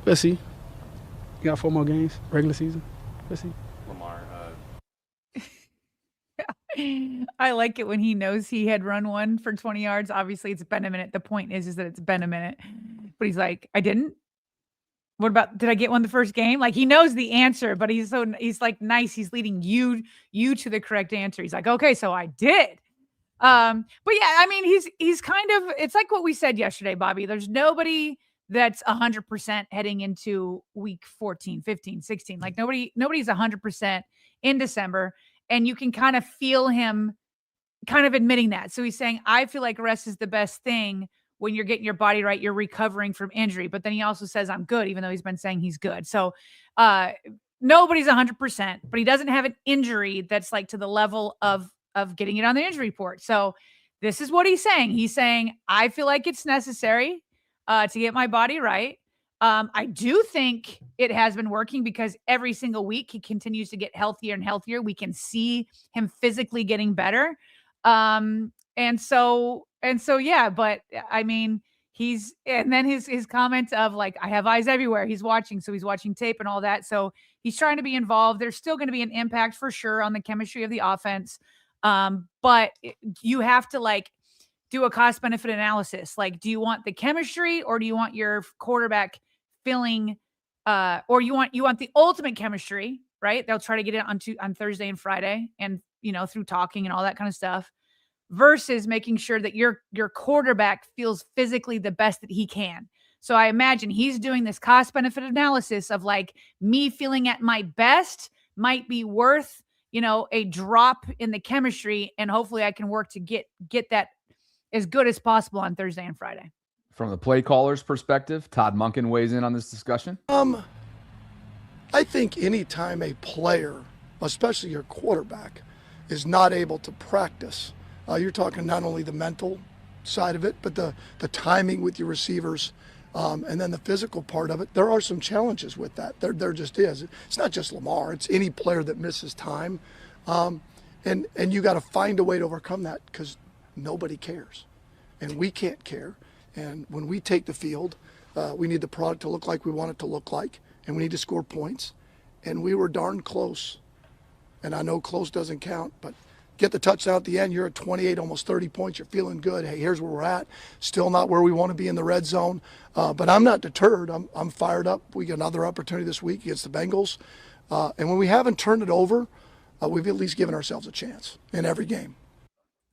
let's see. You got 4 more games, regular season. Let's see. Lamar, I like it when he knows he had run one for 20 yards. Obviously, it's been a minute. The point is that it's been a minute. But he's like, I didn't. What about, did I get one the first game? Like, he knows the answer, but he's like nice. He's leading you to the correct answer. He's like, okay, so I did. But yeah, I mean, he's kind of, it's like what we said yesterday, Bobby. There's nobody that's 100% heading into week 14, 15, 16. Like nobody's 100% in December, and you can kind of feel him kind of admitting that. So he's saying, I feel like rest is the best thing when you're getting your body right, you're recovering from injury. But then he also says, I'm good, even though he's been saying he's good. So, nobody's 100%, but he doesn't have an injury that's like to the level of getting it on the injury report. So this is what he's saying. He's saying, I feel like it's necessary to get my body right. I do think it has been working because every single week he continues to get healthier and healthier. We can see him physically getting better. And so, yeah, but I mean, and then his comment of like, I have eyes everywhere. He's watching. So he's watching tape and all that. So he's trying to be involved. There's still going to be an impact for sure on the chemistry of the offense. But you have to like do a cost benefit analysis. Like, do you want the chemistry or do you want your quarterback feeling, or you want the ultimate chemistry, right? They'll try to get it on Thursday and Friday and, through talking and all that kind of stuff, versus making sure that your quarterback feels physically the best that he can. So I imagine he's doing this cost benefit analysis of like, me feeling at my best might be worth, a drop in the chemistry, and hopefully I can work to get that as good as possible on Thursday and Friday. From the play caller's perspective, Todd Monken weighs in on this discussion. I think anytime a player, especially your quarterback, is not able to practice, you're talking not only the mental side of it, but the timing with your receivers, and then the physical part of it. There are some challenges with that. There just is. It's not just Lamar. It's any player that misses time. And you got to find a way to overcome that, because nobody cares. And we can't care. And when we take the field, we need the product to look like we want it to look like, and we need to score points. And we were darn close. And I know close doesn't count, but get the touchdown at the end, you're at 28, almost 30 points, you're feeling good. Hey, here's where we're at. Still not where we want to be in the red zone. But I'm not deterred. I'm fired up. We get another opportunity this week against the Bengals. And when we haven't turned it over, we've at least given ourselves a chance in every game.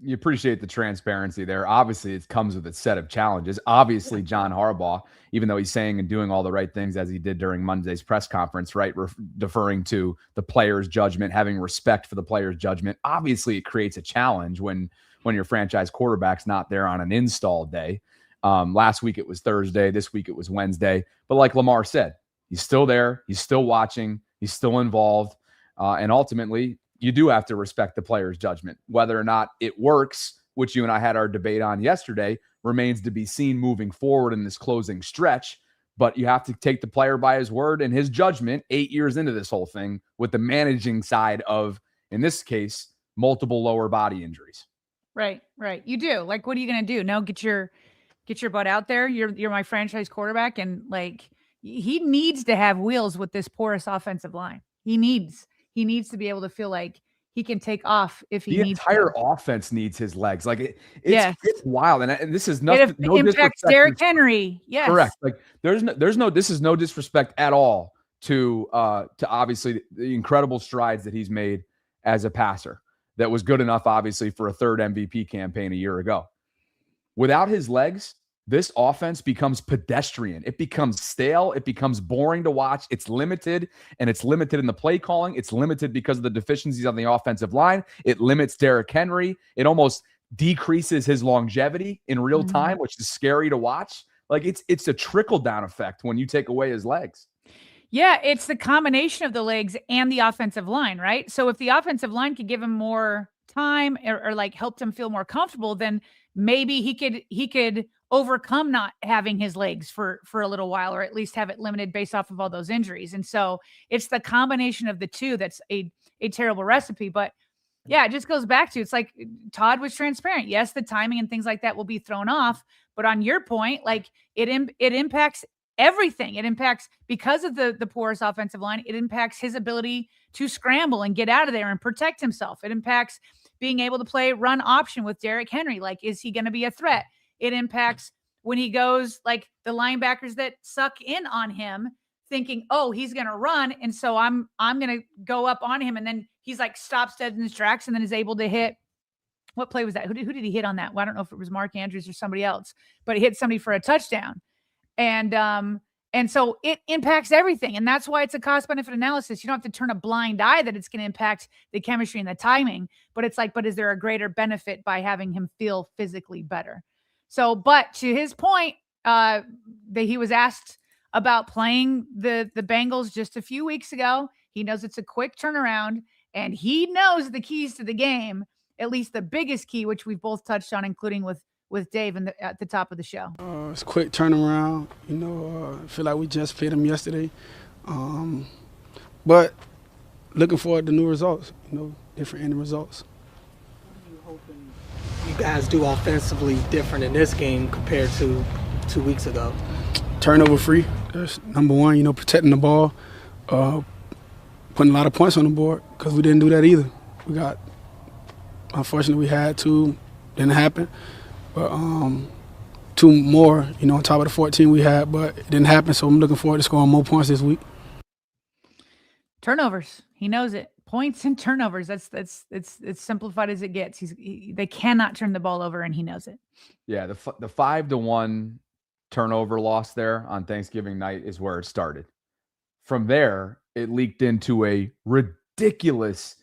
You appreciate the transparency there. Obviously, it comes with a set of challenges. Obviously, John Harbaugh, even though he's saying and doing all the right things as he did during Monday's press conference, right, deferring to the player's judgment, having respect for the player's judgment. Obviously, it creates a challenge when your franchise quarterback's not there on an install day. Last week it was Thursday. This week it was Wednesday. But like Lamar said, he's still there. He's still watching. He's still involved. And ultimately, you do have to respect the player's judgment. Whether or not it works, which you and I had our debate on yesterday, remains to be seen moving forward in this closing stretch. But you have to take the player by his word and his judgment 8 years into this whole thing, with the managing side of, in this case, multiple lower body injuries. Right. You do. Like, what are you going to do? No, get your butt out there. You're my franchise quarterback. And like, he needs to have wheels with this porous offensive line. He needs to be able to feel like he can take off if he needs to. The entire offense needs his legs. Like it's wild. And this is nothing. It impacts Derrick Henry. Yes. Correct. Like this is no disrespect at all to obviously the incredible strides that he's made as a passer. That was good enough, obviously, for a third MVP campaign a year ago. Without his legs, this offense becomes pedestrian. It becomes stale. It becomes boring to watch. It's limited, and it's limited in the play calling. It's limited because of the deficiencies on the offensive line. It limits Derrick Henry. It almost decreases his longevity in real time, which is scary to watch. Like it's a trickle-down effect when you take away his legs. Yeah, it's the combination of the legs and the offensive line, right? So if the offensive line could give him more time or like helped him feel more comfortable, then maybe he could overcome not having his legs for a little while, or at least have it limited based off of all those injuries. And so it's the combination of the two that's a terrible recipe. But yeah, it just goes back to, it's like Todd was transparent. Yes, the timing and things like that will be thrown off, but on your point, like it impacts everything. It impacts, because of the porous offensive line, it impacts his ability to scramble and get out of there and protect himself. It impacts being able to play run option with Derrick Henry. Like, is he going to be a threat? It impacts when he goes, like the linebackers that suck in on him thinking, oh, he's going to run. And so I'm going to go up on him. And then he's like stops dead in his tracks and then is able to hit. What play was that? Who did he hit on that? Well, I don't know if it was Mark Andrews or somebody else, but he hit somebody for a touchdown. And so it impacts everything. And that's why it's a cost benefit analysis. You don't have to turn a blind eye that it's going to impact the chemistry and the timing, but it's like, but is there a greater benefit by having him feel physically better? So, but to his point, that he was asked about playing the Bengals just a few weeks ago. He knows it's a quick turnaround, and he knows the keys to the game, at least the biggest key, which we've both touched on, including with Dave at the top of the show. It's a quick turnaround. I feel like we just played him yesterday. But looking forward to new results, different end results. You guys do offensively different in this game compared to 2 weeks ago? Turnover free. That's number one, protecting the ball, putting a lot of points on the board, because we didn't do that either. Unfortunately, we had two, didn't happen. But two more, on top of the 14 we had, but it didn't happen. So I'm looking forward to scoring more points this week. Turnovers. He knows it. Points and turnovers. It's simplified as it gets. They cannot turn the ball over, and he knows it. Yeah, the 5-1 turnover loss there on Thanksgiving night is where it started. From there, it leaked into a ridiculous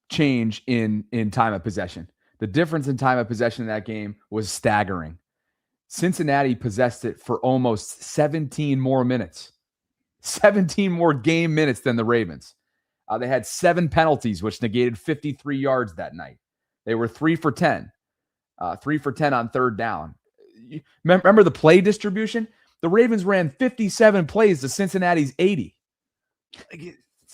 change in time of possession. The difference in time of possession in that game was staggering. Cincinnati possessed it for almost 17 more minutes, 17 more game minutes than the Ravens. They had 7 penalties, which negated 53 yards that night. They were 3 for 10 on third down. Remember the play distribution? The Ravens ran 57 plays to Cincinnati's 80.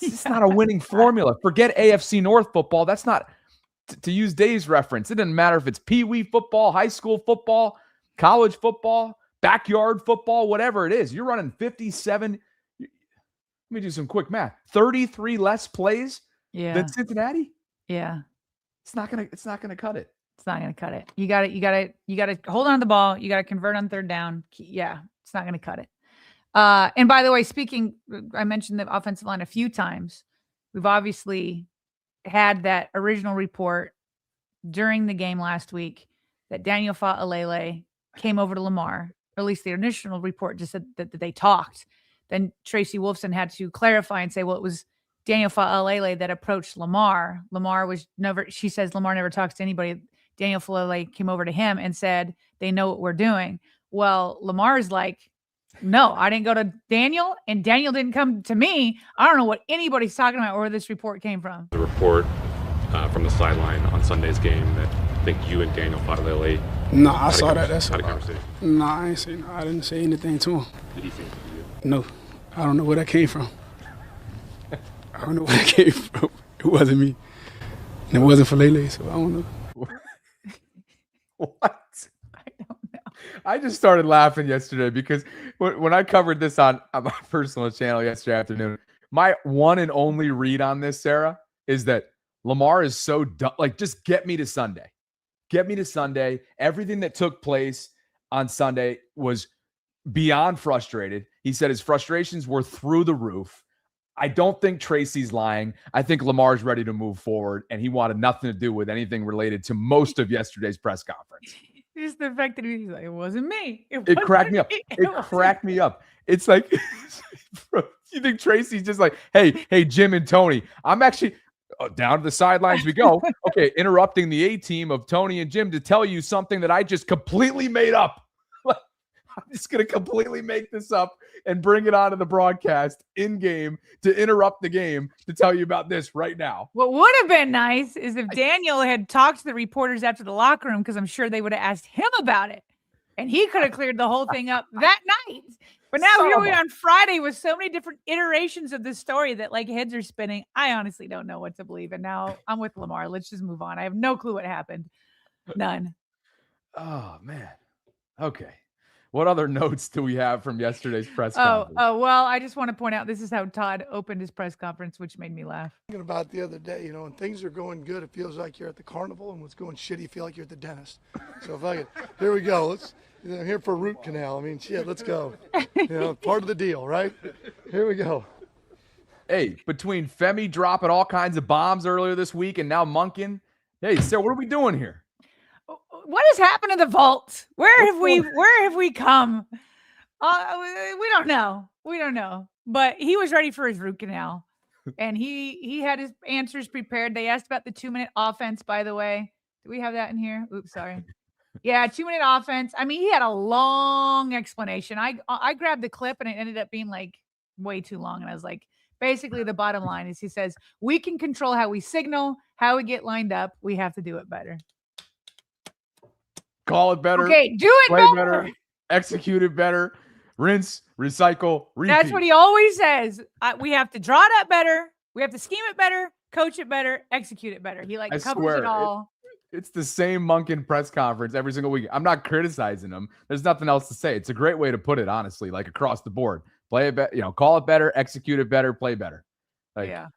It's not a winning formula. Forget AFC North football. That's not, to use Dave's reference, it doesn't matter if it's Pee-wee football, high school football, college football, backyard football, whatever it is. You're running 57. Let me do some quick math. 33 less plays than Cincinnati? Yeah. It's not gonna cut it. It's not going to cut it. You got to hold on to the ball. You got to convert on third down. Yeah, it's not going to cut it. And by the way, I mentioned the offensive line a few times. We've obviously had that original report during the game last week that Daniel Fa'alele came over to Lamar, or at least the initial report just said that they talked. Then Tracy Wolfson had to clarify and say, well, it was Daniel Fa'alele that approached Lamar. She says Lamar never talks to anybody. Daniel Fa'alele came over to him and said, they know what we're doing. Well, Lamar's like, no, I didn't go to Daniel, and Daniel didn't come to me. I don't know what anybody's talking about or where this report came from. The report from the sideline on Sunday's game that I think you and Daniel Fa'alele. No, I saw that. That's had a conversation. No, I didn't say anything to him. Did he say anything to you? No, I don't know where that came from. It wasn't me. And it wasn't for Lele, so I don't know. What? I don't know. I just started laughing yesterday because when I covered this on my personal channel yesterday afternoon, my one and only read on this, Sarah, is that Lamar is so dumb. Like, just get me to Sunday. Get me to Sunday. Everything that took place on Sunday was beyond frustrated. He said his frustrations were through the roof. I don't think Tracy's lying. I think Lamar's ready to move forward, and he wanted nothing to do with anything related to most of yesterday's press conference. Just the fact that he's like, it wasn't me. It cracked me up. It cracked me up. It's like, you think Tracy's just like, hey, Jim and Tony, I'm actually down to the sidelines we go. Okay, interrupting the A-team of Tony and Jim to tell you something that I just completely made up. I'm just going to completely make this up and bring it onto the broadcast in game to interrupt the game to tell you about this right now. What would have been nice is if Daniel had talked to the reporters after the locker room, because I'm sure they would have asked him about it. And he could have cleared the whole thing up that night. But now here we are on Friday with so many different iterations of this story that like heads are spinning. I honestly don't know what to believe. And now I'm with Lamar. Let's just move on. I have no clue what happened. None. Oh, man. Okay. What other notes do we have from yesterday's press conference? Well, I just want to point out this is how Todd opened his press conference, which made me laugh. Thinking about the other day, when things are going good, it feels like you're at the carnival, and what's going shitty, you feel like you're at the dentist. So if I could, here we go. I'm here for a root canal. I mean, shit, let's go. Part of the deal, right? Here we go. Hey, between Femi dropping all kinds of bombs earlier this week and now Monken, hey, Sarah, what are we doing here? What has happened to the vault? Where have we come? We don't know. We don't know. But he was ready for his root canal, and he had his answers prepared. They asked about the 2-minute offense, by the way. Do we have that in here? Oops, sorry. Yeah, 2-minute offense. I mean, he had a long explanation. I grabbed the clip, and it ended up being like way too long. And I was like, basically, the bottom line is he says, we can control how we signal, how we get lined up. We have to do it better. Call it better. Okay, do it play better. Execute it better. Rinse, recycle, repeat. That's what he always says. We have to draw it up better. We have to scheme it better, coach it better, execute it better. He covers it all. It's the same Monken press conference every single week. I'm not criticizing him. There's nothing else to say. It's a great way to put it, honestly, like across the board. Play it better, call it better, execute it better, play better. Yeah.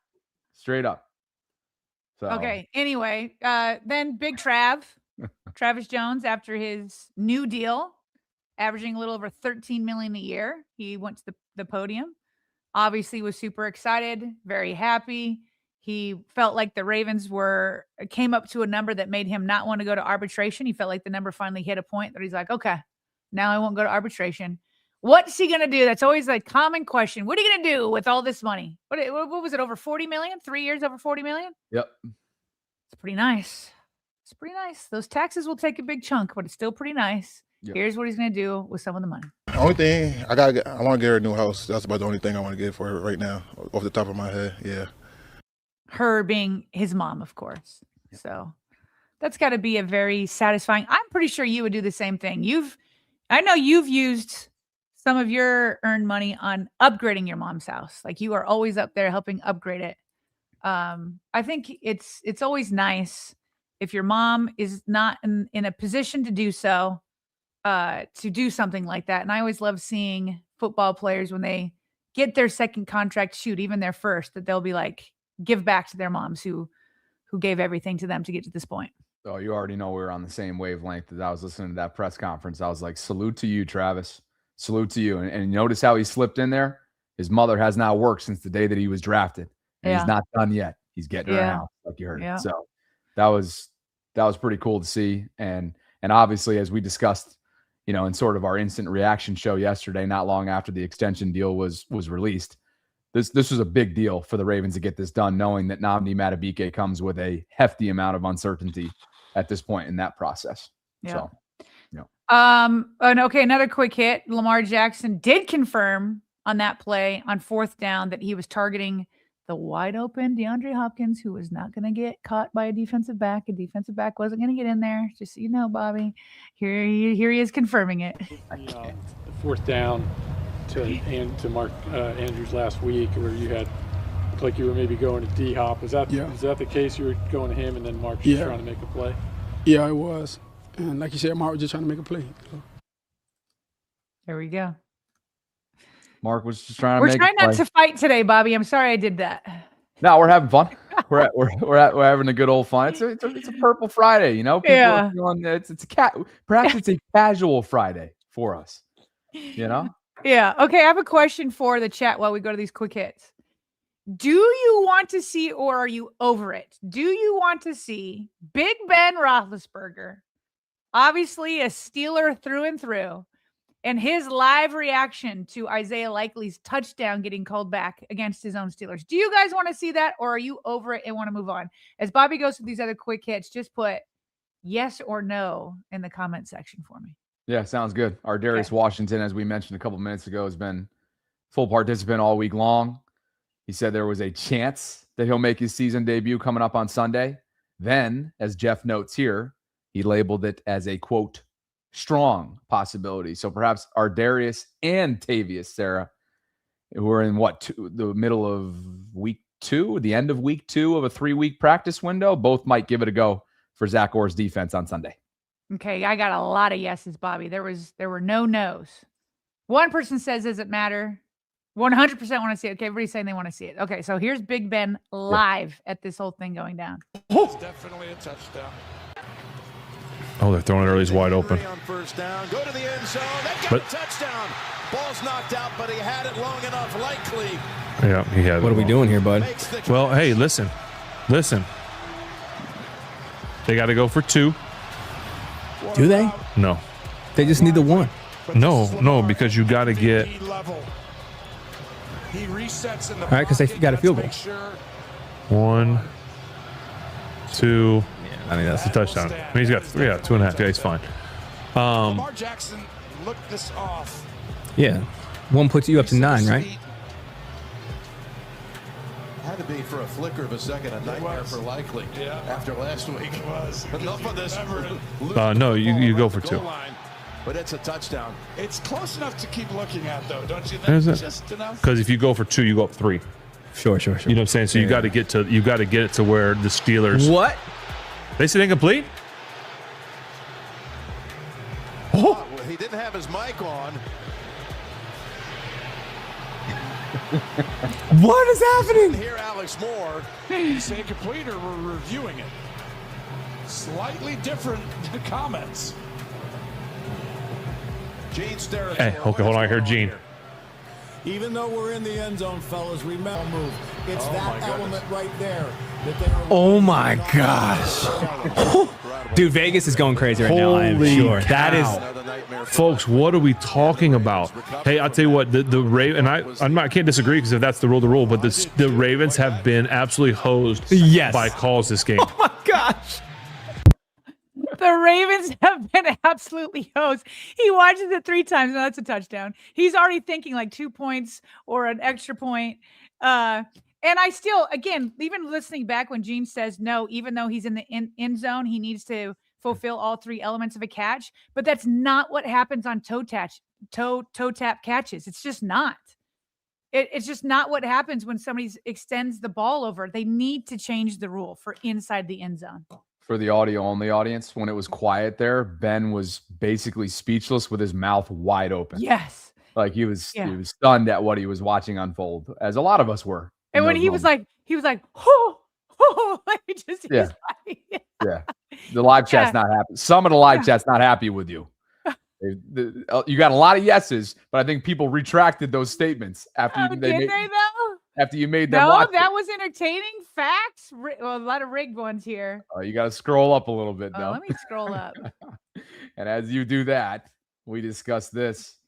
Straight up. So. Okay. Anyway, then Big Travis Jones, after his new deal, averaging a little over $13 million a year, he went to the podium. Obviously, was super excited, very happy. He felt like the Ravens came up to a number that made him not want to go to arbitration. He felt like the number finally hit a point that he's like, okay, now I won't go to arbitration. What's he going to do? That's always a common question. What are you going to do with all this money? What was it, over $40 million? 3 years, over $40 million? Yep. It's pretty nice. It's pretty nice. Those taxes will take a big chunk, but it's still pretty nice. Yep. Here's what he's going to do with some of the money. The only thing I want to get her a new house. That's about the only thing I want to get for her right now, off the top of my head. Yeah. Her being his mom, of course. Yep. So that's got to be a very satisfying. I'm pretty sure you would do the same thing. I know you've used some of your earned money on upgrading your mom's house. Like, you are always up there helping upgrade it. I think it's always nice if your mom is not in a position to do so, to do something like that. And I always love seeing football players when they get their second contract, even their first, that they'll be like, give back to their moms who gave everything to them to get to this point. Oh, you already know we're on the same wavelength. As I was listening to that press conference, I was like, salute to you, Travis. Salute to you. And notice how he slipped in there. His mother has not worked since the day that he was drafted. And he's not done yet. He's getting her out, like you heard. Yeah. So that was pretty cool to see. And obviously, as we discussed, in sort of our instant reaction show yesterday, not long after the extension deal was released, this was a big deal for the Ravens to get this done, knowing that Nnamdi Madubuike comes with a hefty amount of uncertainty at this point in that process. Yeah. So, and okay, another quick hit. Lamar Jackson did confirm on that play on 4th down that he was targeting the wide open DeAndre Hopkins, who was not going to get caught by a defensive back. A defensive back wasn't going to get in there. Just so you know, Bobby, here he is confirming it. The 4th down to Mark Andrews last week, where you had looked like you were maybe going to D-Hop. Is that the case? You were going to him, and then Mark was just trying to make a play? Yeah, it was. And like you said, Mark was just trying to make a play. There we go. Mark was just trying to We're make trying a play. not to fight today, Bobby. I'm sorry I did that. No, we're having fun. We're having a good old fun. It's a Purple Friday, you know. People are feeling perhaps it's a casual Friday for us, you know. Yeah. Okay. I have a question for the chat while we go to these quick hits. Do you want to see, or are you over it? Do you want to see Big Ben Roethlisberger, obviously a Steeler through and through, and his live reaction to Isaiah Likely's touchdown getting called back against his own Steelers? Do you guys want to see that, or are you over it and want to move on? As Bobby goes through these other quick hits, just put yes or no in the comment section for me. Yeah, sounds good. Our Darius Washington, as we mentioned a couple minutes ago, has been full participant all week long. He said there was a chance that he'll make his season debut coming up on Sunday. Then, as Jeff notes here, he labeled it as a, quote, strong possibility. So perhaps our Darius and Tavius, Sarah, who are in the middle of week 2, the end of week 2 of a 3-week practice window, both might give it a go for Zach Orr's defense on Sunday. Okay, I got a lot of yeses, Bobby. There were no nos. One person says, does it matter? 100% want to see it. Okay, everybody's saying they want to see it. Okay, so here's Big Ben live at this whole thing going down. It's definitely a touchdown. Oh, they're throwing it early. He's wide open. On first down, go to the end zone. They've got a touchdown. Ball's knocked out, but he had it long enough. Likely. Yeah, he had it. What are we doing here, bud? Well, hey, listen. They got to go for 2. Do they? No. They just need the 1. No, because you got to get. He resets in the all right, because they got a field goal. 1, 2. Yeah, I mean that's a touchdown. I mean, he's got 2.5. Yeah, he's fine. Lamar Jackson looked this off. Yeah, 1 puts you up to 9, right? Had to be for a flicker of a second a nightmare for Likely. Yeah. After last week. It was. Enough of this. No, you go for 2. But it's a touchdown. It's close enough to keep looking at, though, don't you think? Is it? Just enough. Because if you go for 2, you go up 3. Sure. You know what I'm saying? So you got to get it to where the Steelers. What? They said incomplete. Oh, well, he didn't have his mic on. What is happening? Here, Alex Moore. Say complete, or we're reviewing it. Slightly different comments. Gene Sterrett. Hey, okay, hold on. I heard Gene. Even though we're in the end zone, fellas, remember move. It's that element right there that they are. Oh my gosh. Dude, Vegas is going crazy right now, I am sure. Cow. That is. Folks, what are we talking about? Hey, I'll tell you what, the Ravens, and I can't disagree because if that's the rule, but the Ravens have been absolutely hosed by calls this game. Oh my gosh. The Ravens have been absolutely hosed. He watches it 3 times. No, that's a touchdown. He's already thinking like 2 points or an extra point. And I still, again, even listening back when Gene says no, even though he's in the end zone, he needs to fulfill all 3 elements of a catch. But that's not what happens on toe tap catches. It's just not. It's just not what happens when somebody extends the ball over. They need to change the rule for inside the end zone. For the audio-only audience, when it was quiet there, Ben was basically speechless with his mouth wide open. Yes. Like he was stunned at what he was watching unfold, as a lot of us were. And when he was like, oh, like yeah. The live chat's not happy. Some of the live chat's not happy with you. You got a lot of yeses, but I think people retracted those statements after after you made them watch that was entertaining. Facts. Well, a lot of rigged ones here. You got to scroll up a little bit, though. Let me scroll up. And as you do that, we discuss this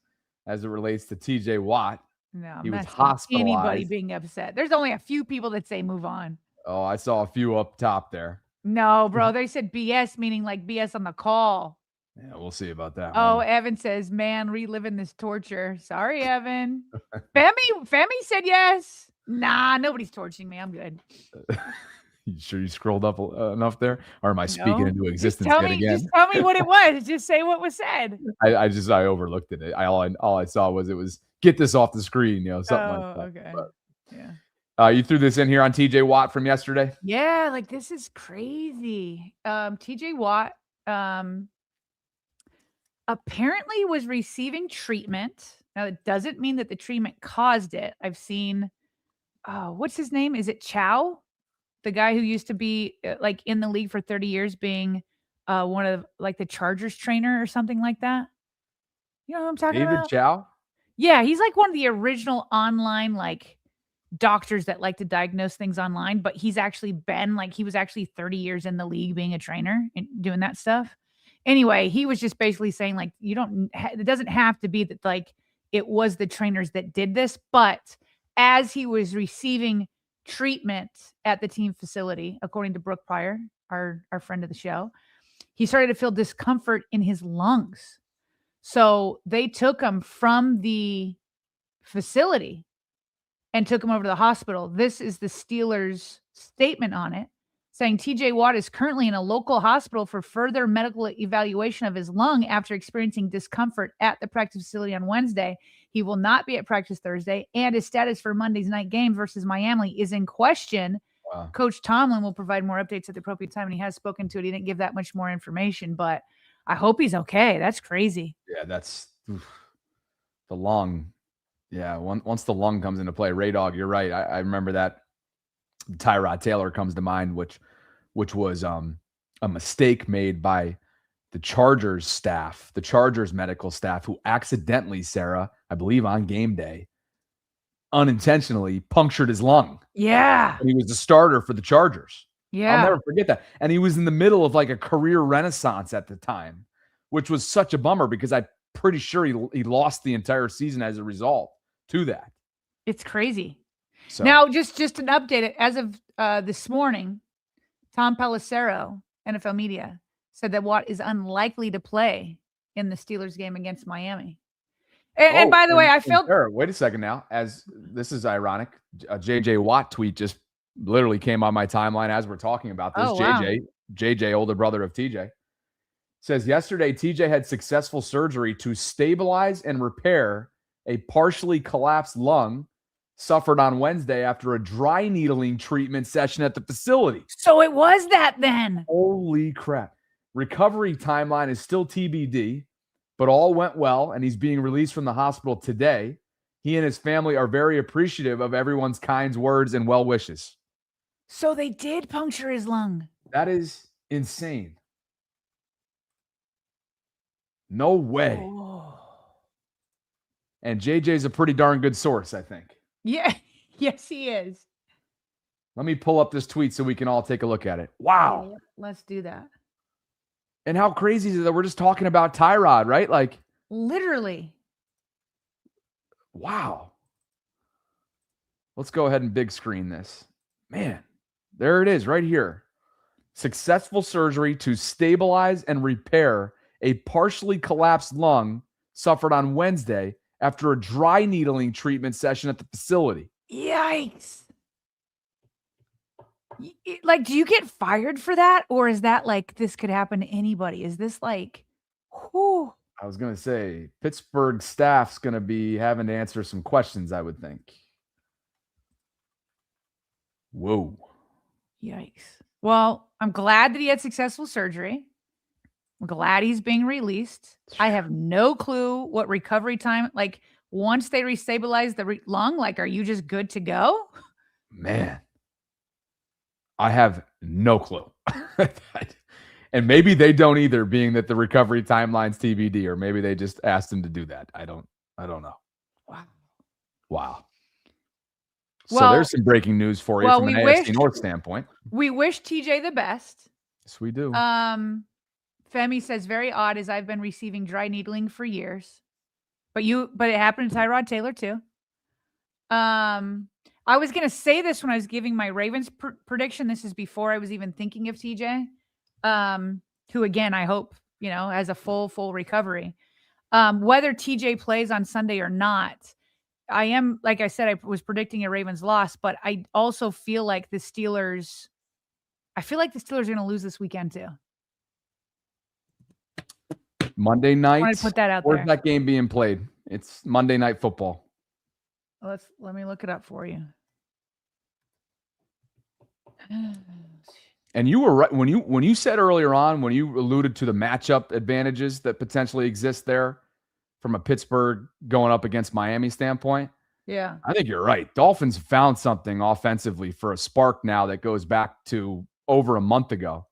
as it relates to TJ Watt. No, he was hospitalized. Anybody being upset. There's only a few people that say move on. Oh, I saw a few up top there. No, bro. They said BS, meaning like BS on the call. Yeah, we'll see about that. Oh, Evan says, man, reliving this torture. Sorry, Evan. Femi said yes. Nah, nobody's torturing me. I'm good. You sure you scrolled up enough there? Or am I speaking into existence again? Just tell me what it was. Just say what was said. I overlooked it. All I saw was it was get this off the screen, something like that. Okay. But, You threw this in here on TJ Watt from yesterday. Yeah, like this is crazy. TJ Watt apparently was receiving treatment. Now, it doesn't mean that the treatment caused it. I've seen, what's his name? Is it Chow? The guy who used to be like in the league for 30 years being one of like the Chargers trainer or something like that. You know what I'm talking David about? Chow? Yeah, he's like one of the original online like doctors that like to diagnose things online, but he's actually been like he was actually 30 years in the league being a trainer and doing that stuff. Anyway, he was just basically saying like it doesn't have to be that like it was the trainers that did this, but as he was receiving treatment at the team facility, according to Brooke Pryor, our friend of the show, he started to feel discomfort in his lungs. So they took him from the facility and took him over to the hospital. This is the Steelers' statement on it, saying TJ Watt is currently in a local hospital for further medical evaluation of his lung after experiencing discomfort at the practice facility on Wednesday. He will not be at practice Thursday, and his status for Monday's night game versus Miami is in question. Wow. Coach Tomlin will provide more updates at the appropriate time, and he has spoken to it. He didn't give that much more information, but I hope he's okay. That's crazy. Yeah, that's the lung. Yeah, once the lung comes into play, Ray Dog, you're right. I remember that Tyrod Taylor comes to mind, which was a mistake made by the Chargers staff, the Chargers medical staff, who accidentally, Sarah, I believe on game day, unintentionally punctured his lung. Yeah. And he was the starter for the Chargers. Yeah. I'll never forget that. And he was in the middle of like a career renaissance at the time, which was such a bummer because I'm pretty sure he lost the entire season as a result to that. It's crazy. So. Now, just an update. As of this morning, Tom Pelissero, NFL Media, said that Watt is unlikely to play in the Steelers game against Miami. And by the way, I felt... Wait a second now. As this is ironic, a JJ Watt tweet just literally came on my timeline as we're talking about this. JJ, older brother of TJ, says yesterday TJ had successful surgery to stabilize and repair a partially collapsed lung suffered on Wednesday after a dry needling treatment session at the facility. So it was that then. Holy crap. Recovery timeline is still TBD, but all went well, and he's being released from the hospital today. He and his family are very appreciative of everyone's kind words and well wishes. So they did puncture his lung. That is insane. No way. Oh. And JJ's a pretty darn good source, I think. Yeah. Yes, he is. Let me pull up this tweet so we can all take a look at it. Wow. Yeah, let's do that. And how crazy is it that we're just talking about Tyrod, right? Like, literally. Wow. Let's go ahead and big screen this. Man, there it is right here. Successful surgery to stabilize and repair a partially collapsed lung suffered on Wednesday after a dry needling treatment session at the facility. Yikes. Like, do you get fired for that? Or is that like, this could happen to anybody? Is this like, whew? I was going to say, Pittsburgh staff's going to be having to answer some questions, I would think. Whoa. Yikes. Well, I'm glad that he had successful surgery. I'm glad he's being released. I have no clue what recovery time, like once they restabilize the lung, like, are you just good to go? Man, I have no clue. And maybe they don't either, being that the recovery timeline's TBD, or maybe they just asked him to do that. I don't know. Wow. Well, so there's some breaking news for you from an AFC North standpoint. We wish TJ the best. Yes, we do. Femi says, very odd as I've been receiving dry needling for years. But it happened to Tyrod Taylor too. I was going to say this when I was giving my Ravens prediction. This is before I was even thinking of TJ. Who again, I hope, has a full recovery. Whether TJ plays on Sunday or not, I am, like I said, I was predicting a Ravens loss, but I also feel like the Steelers are going to lose this weekend too. Monday night. I want to put that out Where's there. that game being played? It's Monday Night Football. Let me look it up for you. And you were right when you said earlier on, when you alluded to the matchup advantages that potentially exist there from a Pittsburgh going up against Miami standpoint. Yeah. I think you're right. Dolphins found something offensively for a spark now that goes back to over a month ago.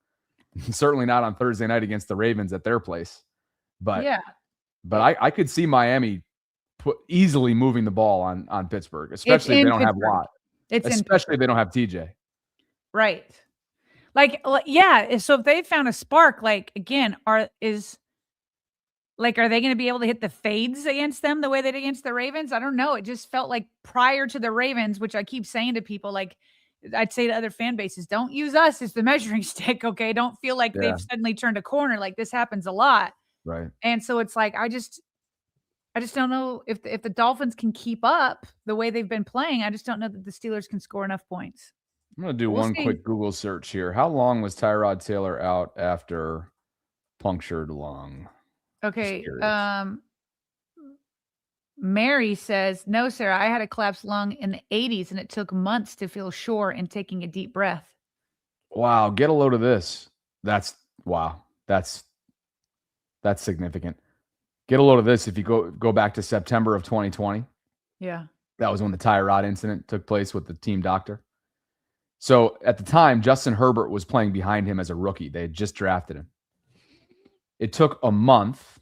Certainly not on Thursday night against the Ravens at their place. But I could see Miami easily moving the ball on Pittsburgh, especially if they don't have Watt. Especially if they don't have TJ. Right. Like, yeah. So if they found a spark, like, again, are they going to be able to hit the fades against them the way they did against the Ravens? I don't know. It just felt like prior to the Ravens, which I keep saying to people, like I'd say to other fan bases, don't use us as the measuring stick. Okay. Don't feel like they've suddenly turned a corner. Like this happens a lot. Right. And so it's like, I just don't know if the Dolphins can keep up the way they've been playing. I just don't know that the Steelers can score enough points. I'm going to do one quick Google search here. How long was Tyrod Taylor out after punctured lung? Okay. Mary says, no, Sarah, I had a collapsed lung in the 80s and it took months to feel sure and taking a deep breath. Wow. Get a load of this. That's significant. Get a load of this. If you go back to September of 2020. Yeah. That was when the Tyrod incident took place with the team doctor. So at the time, Justin Herbert was playing behind him as a rookie. They had just drafted him. It took a month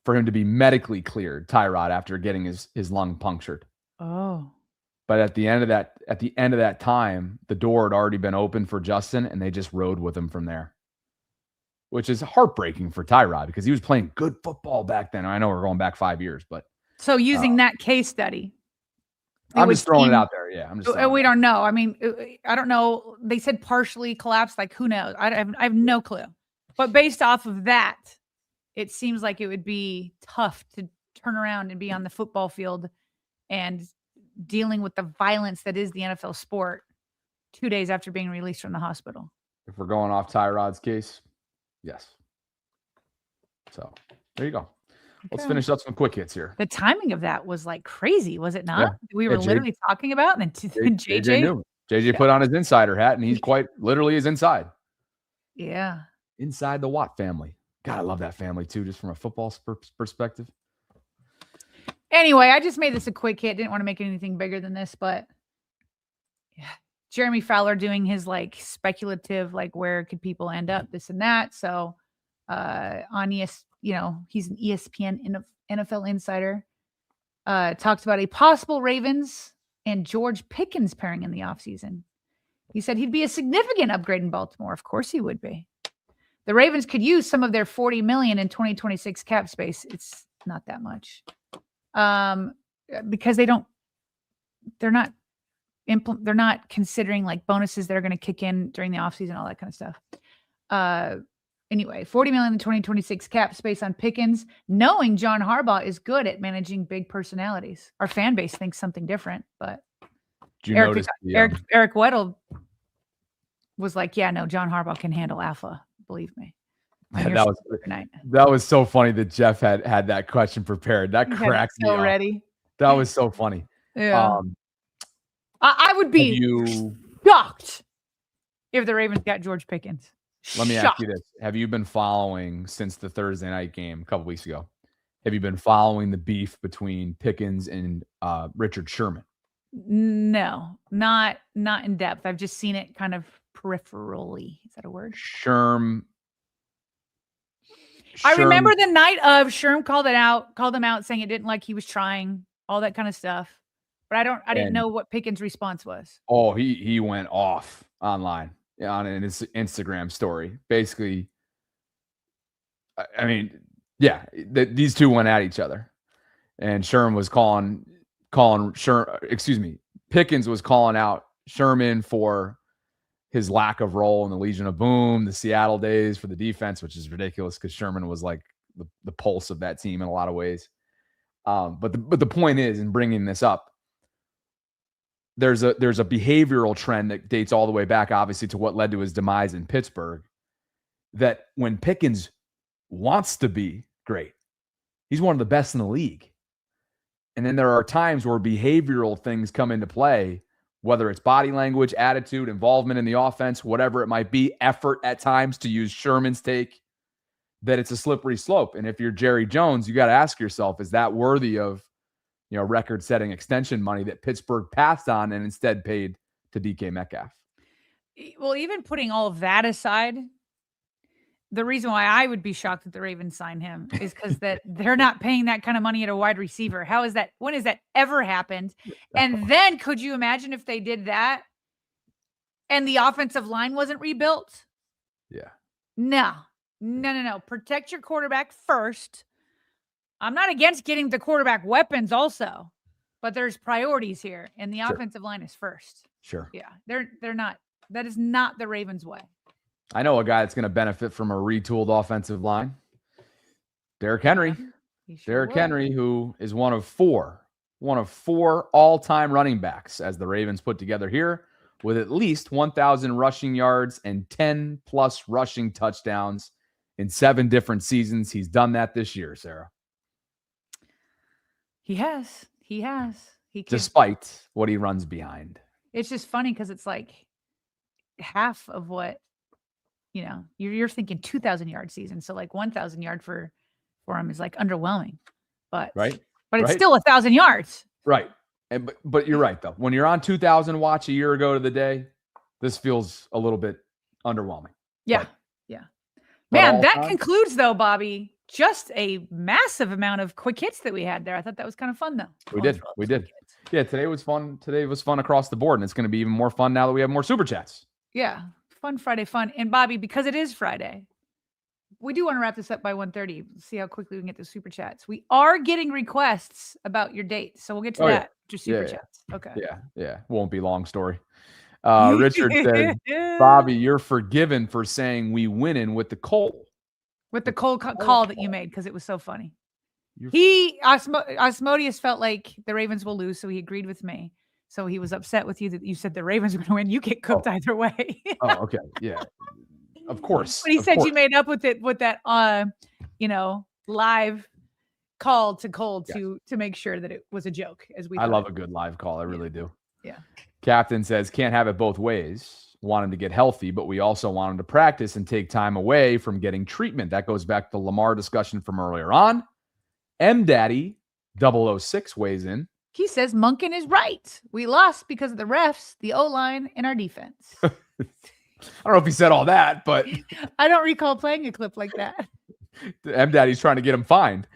for him to be medically cleared, Tyrod, after getting his lung punctured. Oh. But at the end of that time, the door had already been open for Justin, and they just rode with him from there. Which is heartbreaking for Tyrod because he was playing good football back then. I know we're going back 5 years, but so using that case study. I'm just throwing it out there. Yeah. We don't know. I mean, I don't know. They said partially collapsed. Like, who knows? I have no clue. But based off of that, it seems like it would be tough to turn around and be on the football field and dealing with the violence that is the NFL sport 2 days after being released from the hospital. If we're going off Tyrod's case, yes. So there you go. Let's finish up some quick hits here. The timing of that was like crazy, was it not? Yeah. We were literally talking about, and then JJ knew. JJ put on his insider hat, and he's quite literally is inside. Yeah. Inside the Watt family. God, I love that family too, just from a football perspective. Anyway, I just made this a quick hit. Didn't want to make it anything bigger than this, but yeah. Jeremy Fowler doing his like speculative, like where could people end up, this and that. So on he's an ESPN NFL insider. Talked about a possible Ravens and George Pickens pairing in the offseason. He said he'd be a significant upgrade in Baltimore. Of course he would be. The Ravens could use some of their $40 million in 2026 cap space. It's not that much. Because they're not considering like bonuses that are going to kick in during the offseason, all that kind of stuff. Anyway, $40 million in 2026 cap space on Pickens, knowing John Harbaugh is good at managing big personalities. Our fan base thinks something different, but Eric Weddle was like, yeah, no, John Harbaugh can handle alpha. Believe me. That was so funny that Jeff had that question prepared. That cracked me up. Ready. That was so funny. Yeah. I would be shocked if the Ravens got George Pickens. Let me ask you this. Have you been following since the Thursday night game a couple weeks ago? Have you been following the beef between Pickens and Richard Sherman? No, not in depth. I've just seen it kind of peripherally. Is that a word? I remember the night of Sherm called him out saying it didn't like he was trying, all that kind of stuff. But I didn't know what Pickens' response was. Oh, he went off online on an Instagram story. Basically, I mean, yeah, these two went at each other. And Sherm was Pickens was calling out Sherman for his lack of role in the Legion of Boom, the Seattle days for the defense, which is ridiculous because Sherman was like the pulse of that team in a lot of ways. But the point is, in bringing this up, there's a behavioral trend that dates all the way back, obviously, to what led to his demise in Pittsburgh, that when Pickens wants to be great, he's one of the best in the league. And then there are times where behavioral things come into play whether it's body language, attitude, involvement in the offense, whatever it might be, effort at times, to use Sherman's take, that it's a slippery slope. And if you're Jerry Jones, you got to ask yourself, is that worthy of, record-setting extension money that Pittsburgh passed on and instead paid to DK Metcalf? Well, even putting all of that aside, the reason why I would be shocked that the Ravens sign him is because that they're not paying that kind of money at a wide receiver. How is that? When has that ever happened? And then could you imagine if they did that and the offensive line wasn't rebuilt? Yeah. No. Protect your quarterback first. I'm not against getting the quarterback weapons also, but there's priorities here, and the offensive line is first. Sure. Yeah. They're not. That is not the Ravens' way. I know a guy that's going to benefit from a retooled offensive line. Derrick Henry. Derrick Henry, who is one of four all-time running backs, as the Ravens put together here, with at least 1,000 rushing yards and 10-plus rushing touchdowns in 7 different seasons. He's done that this year, Sarah. He has. Despite what he runs behind. It's just funny because it's like half of what, you're thinking 2,000 yard season. So like 1,000 yard for him is like underwhelming, but it's still 1,000 yards. Right. But you're right though. When you're on 2,000 watch a year ago to the day, this feels a little bit underwhelming. Yeah. Man, that concludes though, Bobby, just a massive amount of quick hits that we had there. I thought that was kind of fun though. We did. Yeah. Today was fun. Today was fun across the board, and it's going to be even more fun now that we have more super chats. Yeah. Fun Friday fun. And Bobby, because it is Friday, we do want to wrap this up by 1:30. See how quickly we can get the super chats. We are getting requests about your date, so we'll get to that. Just super chats. Okay. Yeah. Won't be long story. Richard said, Bobby, you're forgiven for saying we winning with the Cole. With the cold call that you made, because it was so funny. Osmodius felt like the Ravens will lose, so he agreed with me. So he was upset with you that you said the Ravens were going to win. You get cooked either way. Okay. Yeah. Of course. But he said you made up with that live call to Cole to make sure that it was a joke. I love a good live call. I really do. Yeah. Captain says, can't have it both ways. Want him to get healthy, but we also want him to practice and take time away from getting treatment. That goes back to the Lamar discussion from earlier on. M Daddy 006 weighs in. He says Monken is right. We lost because of the refs, the O-line, and our defense. I don't know if he said all that, but I don't recall playing a clip like that. M Daddy's trying to get him fined.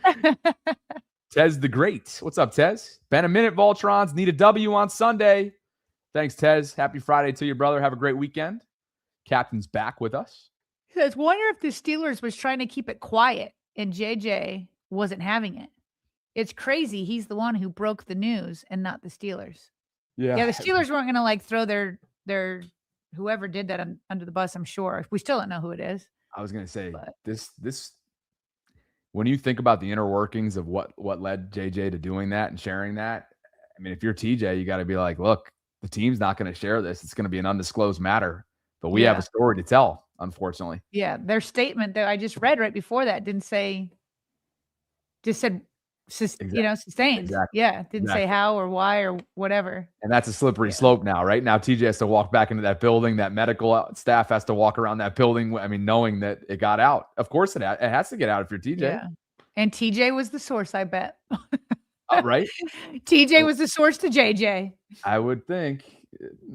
Tez the Great. What's up, Tez? Been a minute, Voltrons. Need a W on Sunday. Thanks, Tez. Happy Friday to you, brother. Have a great weekend. Captain's back with us. He says, wonder if the Steelers was trying to keep it quiet and JJ wasn't having it. It's crazy. He's the one who broke the news and not the Steelers. Yeah. The Steelers weren't going to throw their whoever did that under the bus, I'm sure. We still don't know who it is. I was going to say this when you think about the inner workings of what led JJ to doing that and sharing that, I mean, if you're TJ, you got to be like, look, the team's not going to share this. It's going to be an undisclosed matter, but we have a story to tell, unfortunately. Yeah. Their statement that I just read right before that didn't say, just said, sustained. Exactly. Yeah. Didn't say how or why or whatever. And that's a slippery slope now, right? Now TJ has to walk back into that building. That medical staff has to walk around that building. I mean, knowing that it got out. Of course it has to get out if you're TJ. Yeah. And TJ was the source, I bet. Right? TJ was the source to JJ. I would think.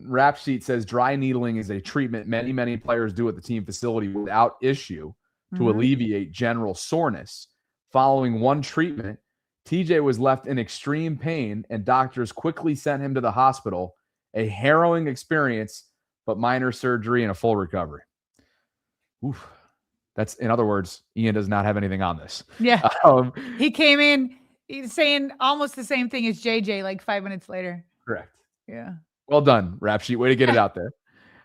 Rap Sheet says dry needling is a treatment many players do at the team facility without issue to alleviate general soreness. Following one treatment, TJ was left in extreme pain and doctors quickly sent him to the hospital. A harrowing experience, but minor surgery and a full recovery. Oof. That's, in other words, Ian does not have anything on this. Yeah. He came in he's saying almost the same thing as JJ like 5 minutes later. Correct. Yeah. Well done, Rap Sheet. Way to get it out there.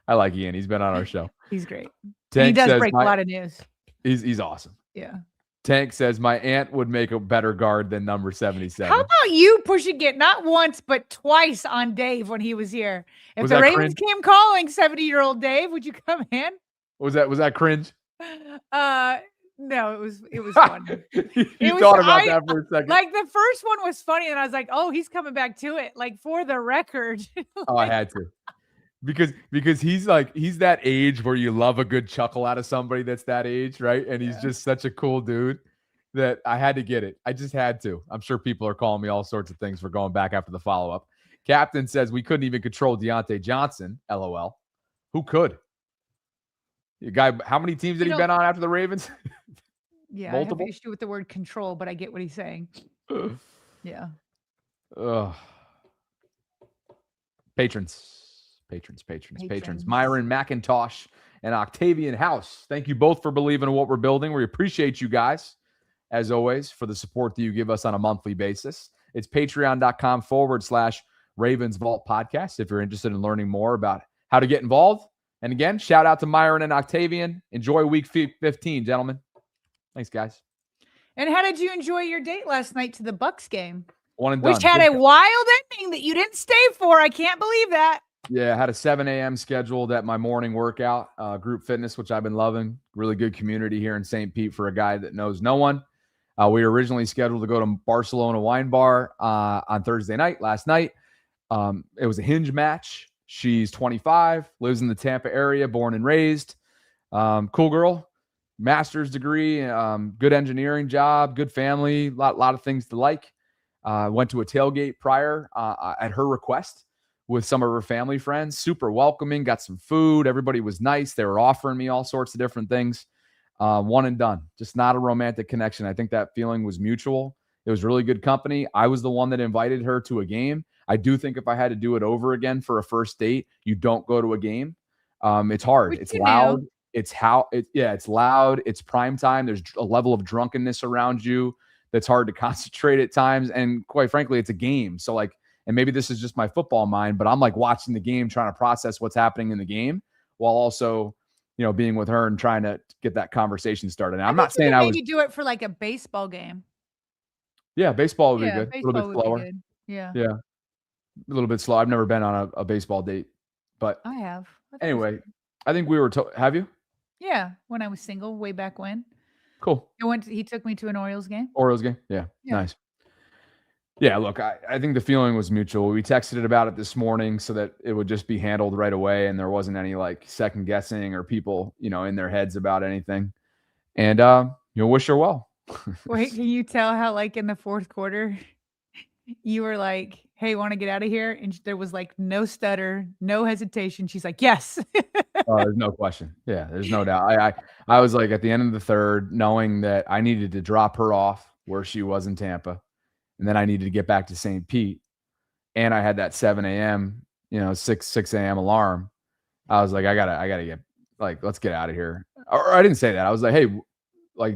I like Ian. He's been on our show. He's great. Tank he does break a lot of news. He's awesome. Yeah. Tank says my aunt would make a better guard than number 77. How about you pushing it not once but twice on Dave when he was here? If the Ravens came calling 70-year-old Dave, would you come in? Was that cringe? No, it was funny. You thought about that for a second. Like the first one was funny, and I was like, "Oh, he's coming back to it." Like for the record. Oh, I had to. Because he's that age where you love a good chuckle out of somebody that's that age, right? And he's just such a cool dude that I had to get it. I just had to. I'm sure people are calling me all sorts of things for going back after the follow-up. Captain says we couldn't even control Deontay Johnson. LOL. Who could? You guy, how many teams did he been on after the Ravens? Yeah, Multiple? I have an issue with the word control, but I get what he's saying. Yeah. Ugh. Patrons. Myron McIntosh and Octavian House. Thank you both for believing in what we're building. We appreciate you guys, as always, for the support that you give us on a monthly basis. It's patreon.com/Ravens Vault podcast if you're interested in learning more about how to get involved. And again, shout out to Myron and Octavian. Enjoy week 15, gentlemen. Thanks, guys. And how did you enjoy your date last night to the Bucks game? One and done. Which had a wild ending that you didn't stay for. I can't believe that. Yeah, I had a 7 a.m. scheduled at my morning workout, group fitness, which I've been loving. Really good community here in St. Pete for a guy that knows no one. We were originally scheduled to go to Barcelona Wine Bar on Thursday night, last night. It was a hinge match. She's 25, lives in the Tampa area, born and raised. Cool girl, master's degree, good engineering job, good family, lot of things to like. Went to a tailgate prior at her request with some of her family friends. Super welcoming, got some food. Everybody was nice. They were offering me all sorts of different things. One and done. Just not a romantic connection. I think that feeling was mutual. It was really good company. I was the one that invited her to a game. I do think if I had to do it over again for a first date, you don't go to a game. It's hard. It's loud. It's loud. It's prime time. There's a level of drunkenness around you that's hard to concentrate at times. And quite frankly, it's a game. So and maybe this is just my football mind, but I'm like watching the game, trying to process what's happening in the game while also, being with her and trying to get that conversation started. Now, I'm not saying maybe do it for like a baseball game. Yeah, baseball would be good. A little bit slower. Yeah. A little bit slow. I've never been on a baseball date, but I have. Anyway, I think we were. Have you? Yeah, when I was single, way back when. Cool. He took me to an Orioles game. Orioles game. Yeah. Nice. Yeah, look, I think the feeling was mutual. We texted about it this morning so that it would just be handled right away and there wasn't any second guessing or people, in their heads about anything. And wish her well. Wait, can you tell how in the fourth quarter you were like, "Hey, want to get out of here?" And there was no stutter, no hesitation. She's like, "Yes." There's no question. Yeah, there's no doubt. I was at the end of the third, knowing that I needed to drop her off where she was in Tampa. And then I needed to get back to St. Pete. And I had that 7 a.m., 6 a.m. alarm. I was like, I gotta get, let's get out of here. Or I didn't say that. I was like, hey, do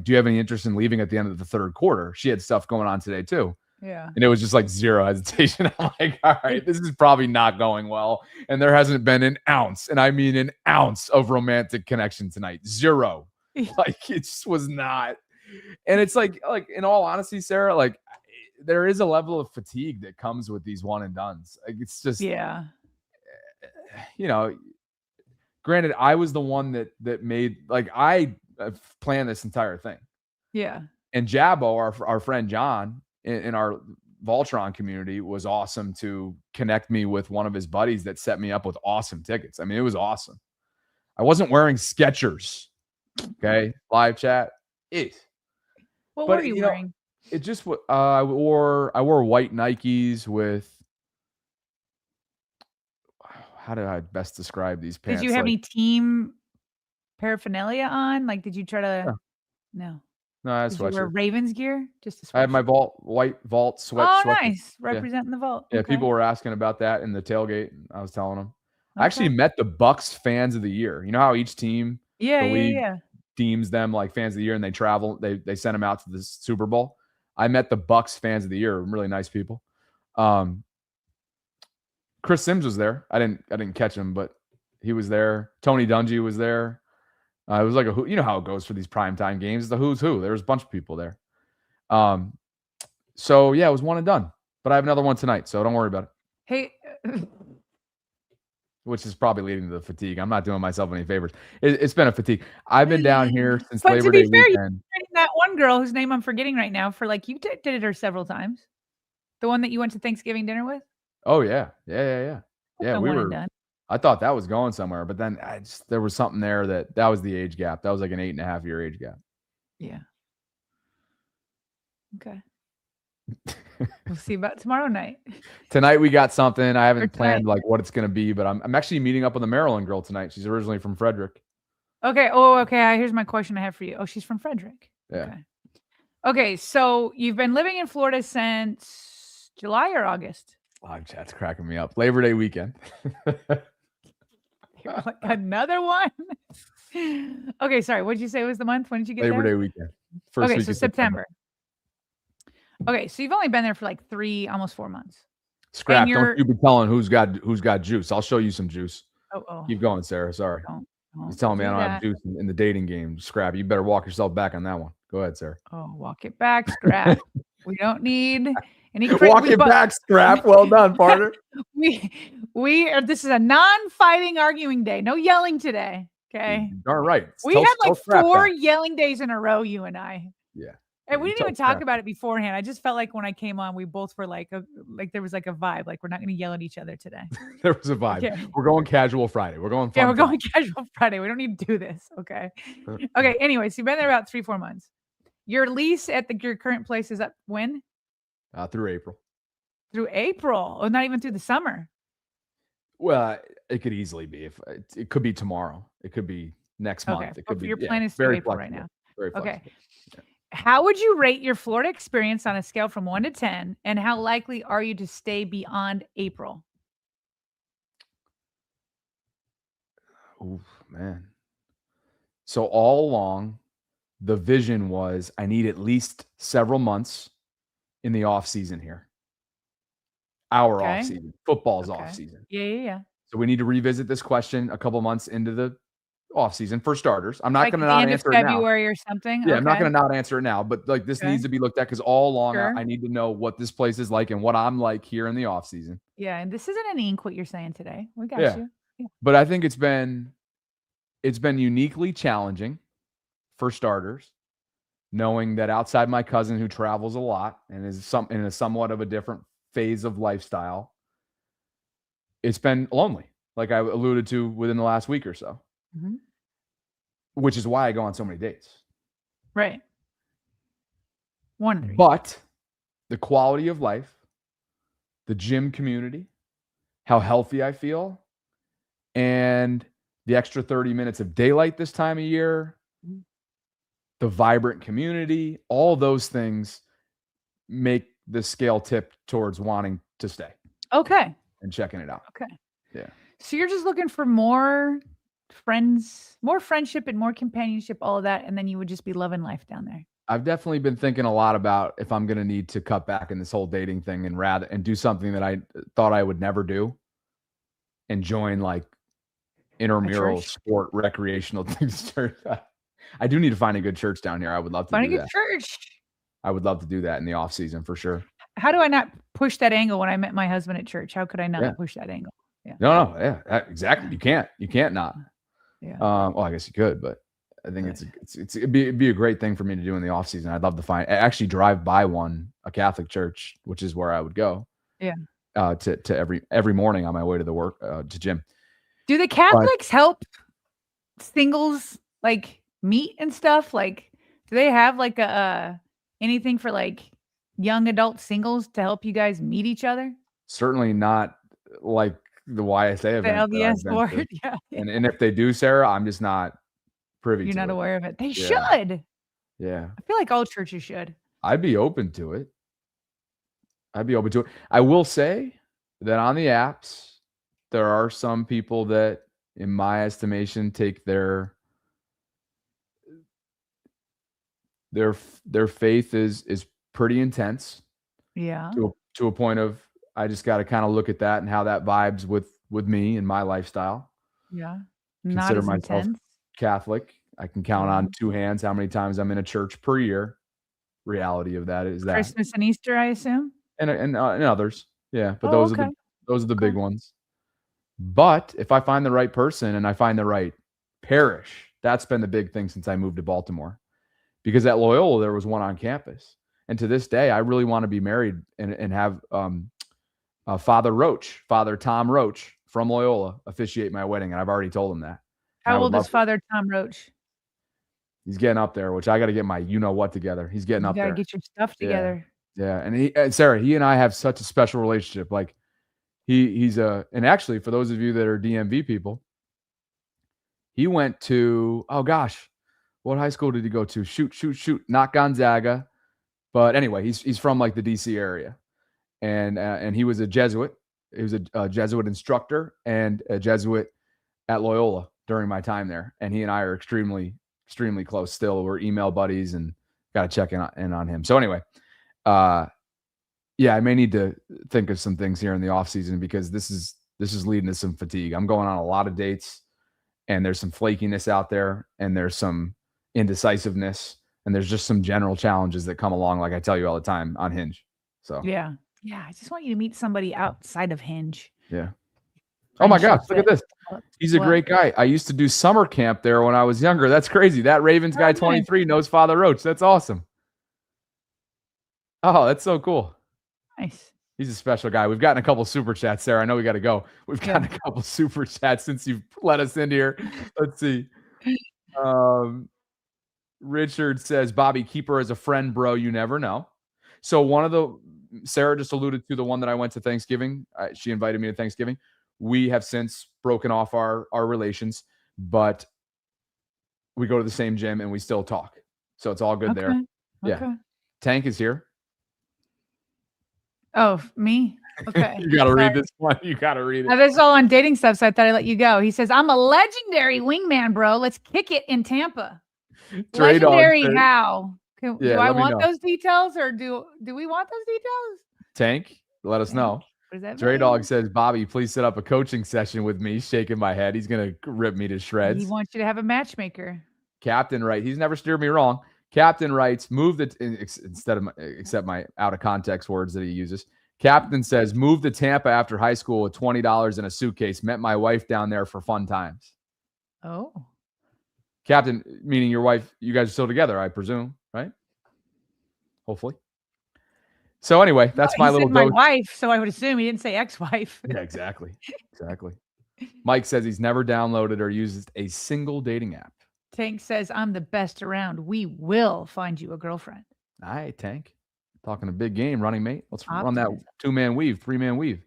you have any interest in leaving at the end of the third quarter? She had stuff going on today too. Yeah. And it was just zero hesitation. I'm like, all right, this is probably not going well. And there hasn't been an ounce, and I mean an ounce of romantic connection tonight. Zero. It just was not. And it's in all honesty, Sarah, there is a level of fatigue that comes with these one and dones. It's just, granted, I was the one that made, I planned this entire thing. Yeah. And Jabbo, our friend John in our VAULTRON community, was awesome to connect me with one of his buddies that set me up with awesome tickets. I mean, it was awesome. I wasn't wearing Skechers. Okay. Live chat. What were you wearing? It just I wore white Nikes with, how do I best describe these pants? Did you have any team paraphernalia on? Did you try to? No. No, that's Did you wear Ravens gear? Just a I had my white Vault sweat. Oh, nice. Representing the Vault. Yeah, Okay. people were asking about that in the tailgate. I was telling them. I actually met the Bucks fans of the year. You know how each team, the league deems them fans of the year, and they travel. They send them out to the Super Bowl. I met the Bucks fans of the year. Really nice people. Chris Sims was there. I didn't catch him, but he was there. Tony Dungy was there. It was you know how it goes for these primetime games. The who's who. There was a bunch of people there. So yeah, it was one and done. But I have another one tonight, so don't worry about it. Hey, which is probably leading to the fatigue. I'm not doing myself any favors. It's been a fatigue. I've been down here since But Labor to be Day fair, you weekend. dated that one girl whose name I'm forgetting right now for like you dated her several times. The one that you went to Thanksgiving dinner with? Oh yeah. Yeah, A we one and were. done. I thought that was going somewhere, but then there was something there that was the age gap. That was like an 8.5 year age gap. Yeah. Okay. We'll see about tomorrow night. Tonight we got something. I Or haven't planned tonight. like what it's gonna be, but I'm actually meeting up with a Maryland girl tonight. She's originally from Frederick. Okay. Oh, okay. Here's my question I have for you. Oh, she's from Frederick. Yeah. Okay. So you've been living in Florida since July or August? Oh, chat's cracking me up. Labor Day weekend. You're like, another one? Okay. Sorry. What did you say was the month? When did you get Labor there? Day weekend. First Okay. week So of September. Okay. So you've only been there for like 3, almost 4 months. Scrap. And you're- Don't you be telling who's got juice. I'll show you some juice. Oh. Keep going, Sarah. Sorry. Don't He's telling me I do don't have that. juice in the dating game. Scrap. You better walk yourself back on that one. Go ahead, Sarah. Oh, walk it back, Scrap. We don't need any Walk it back, Scrap. Well done, partner. This is a non-fighting arguing day. No yelling today. Okay. Darn right. We Tell- had tell like Scrap 4 that. yelling days in a row, you and I. Yeah. And we you didn't tell even talk Scrap. about it beforehand. I just felt like when I came on, we both were like there was like a vibe. Like we're not going to yell at each other today. There was a vibe. Okay. We're going casual Friday. We're going fun. Yeah, we're Friday. going casual Friday. We don't need to do this. Okay. Okay. Anyways, you've been there about 3-4 months. Your lease at your current place is up when? Through April. Through April. Oh, not even through the summer. Well, it could easily be. If it could be tomorrow. It could be next Okay. month. It But could be. your plan is through very April right flexible. now. Very Okay. flexible. How would you rate your Florida experience on a scale from 1 to 10? And how likely are you to stay beyond April? Oof, man. So all along, the vision was I need at least several months in the off season here. Our Okay. off season. Football's Okay. off season. Yeah. So we need to revisit this question a couple months into the off season for starters. I'm not Like going to the not end of answer it now. February or something. Yeah, I'm not Okay. going to not answer it now, but like this Okay. needs to be looked at because all along Sure. I need to know what this place is like and what I'm like here in the off season. Yeah, and this isn't an ink what you're saying today. We got Yeah. you. Yeah. But I think it's been uniquely challenging for starters, knowing that outside my cousin who travels a lot and is in a somewhat of a different phase of lifestyle, it's been lonely, like I alluded to within the last week or so, Mhm. which is why I go on so many dates. Right. One of the reasons. But the quality of life, the gym community, how healthy I feel, and the extra 30 minutes of daylight this time of year, Mhm. the vibrant community, all those things make the scale tip towards wanting to stay Okay. and checking it out. Okay. Yeah. So you're just looking for more friends, more friendship and more companionship, all of that, and then you would just be loving life down there. I've definitely been thinking a lot about if I'm going to need to cut back in this whole dating thing and do something that I thought I would never do and join like intramural church? sport recreational things. I do need to find a good church down here. I would love to Find a do good that. church. I would love to do that in the off season for sure. How do I not push that angle when I met my husband at church? How could I not Yeah. push that angle? Yeah. No, yeah, exactly. You can't not. Yeah. Well, I guess you could, but I think it'd be a great thing for me to do in the off season. I'd love to actually drive by a Catholic church, which is where I would go. Yeah. To every morning on my way to the work to gym. Do the Catholics help singles like meet and stuff? Like, do they have like anything for like young adult singles to help you guys meet each other? Certainly not like the YSA The event. that I've LDS been board, to. yeah. And if they do, Sarah, I'm just not privy You're to not it. aware of it. They Yeah. should. Yeah. I feel like all churches should. I'd be open to it. I will say that on the apps, there are some people that, in my estimation, take their faith is pretty intense Yeah. to a point of I just got to kind of look at that and how that vibes with me and my lifestyle. Yeah. Not Consider as myself intense. Catholic. I can count on two hands how many times I'm in a church per year. Reality of that is that Christmas and Easter, I assume. and others, yeah. But Oh, those are the big ones. But if I find the right person and I find the right parish, that's been the big thing since I moved to Baltimore. Because at Loyola, there was one on campus. And to this day, I really want to be married and have Father Tom Roach from Loyola officiate my wedding. And I've already told him that. How old is Father Tom Roach? He's getting up there, which I got to get my you-know-what together. He's getting up there. You got to get your stuff together. Yeah. And Sarah, he and I have such a special relationship. Like and actually for those of you that are DMV people, he went to, oh gosh, what high school did he go to? Shoot. Not Gonzaga. But anyway, he's from like the DC area. And he was a Jesuit. He was a Jesuit instructor and a Jesuit at Loyola during my time there. And he and I are extremely, extremely close still. We're email buddies and got to check in on him. So anyway, I may need to think of some things here in the off season because this is leading to some fatigue. I'm going on a lot of dates and there's some flakiness out there and there's some indecisiveness and there's just some general challenges that come along. Like I tell you all the time on Hinge. So yeah. I just want you to meet somebody outside of Hinge. Yeah. Oh my gosh, look at this. He's a great guy. I used to do summer camp there when I was younger. That's crazy. That Ravens guy 23 knows Father Roach. That's awesome. Oh, that's so cool. Nice. He's a special guy. We've gotten a couple super chats, Sarah. I know we got to go. We've gotten a couple super chats since you've let us in here. Let's see. Richard says, Bobby, keep her as a friend, bro. You never know. So Sarah just alluded to the one that I went to Thanksgiving. She invited me to Thanksgiving. We have since broken off our relations, but we go to the same gym and we still talk. So it's all good there. Yeah. Okay. Tank is here. Oh, me? Okay. You got to read this one. You got to read it. This is all on dating stuff, so I thought I'd let you go. He says, I'm a legendary wingman, bro. Let's kick it in Tampa. Legendary how? Do I want those details or do we want those details? Tank, let us know. What does that Dre mean? Dog says, Bobby, please set up a coaching session with me. Shaking my head. He's going to rip me to shreds. He wants you to have a matchmaker. Captain writes, he's never steered me wrong. Captain writes, except my out of context words that he uses. Captain says, moved to Tampa after high school with $20 in a suitcase. Met my wife down there for fun times. Oh. Captain, meaning your wife, you guys are still together, I presume, right? Hopefully. So anyway, that's my little my wife, so I would assume he didn't say ex-wife. Yeah, exactly. Mike says he's never downloaded or used a single dating app. Tank says, I'm the best around. We will find you a girlfriend. All right, Tank. Talking a big game, running mate. Let's run that 2-man weave, 3-man weave.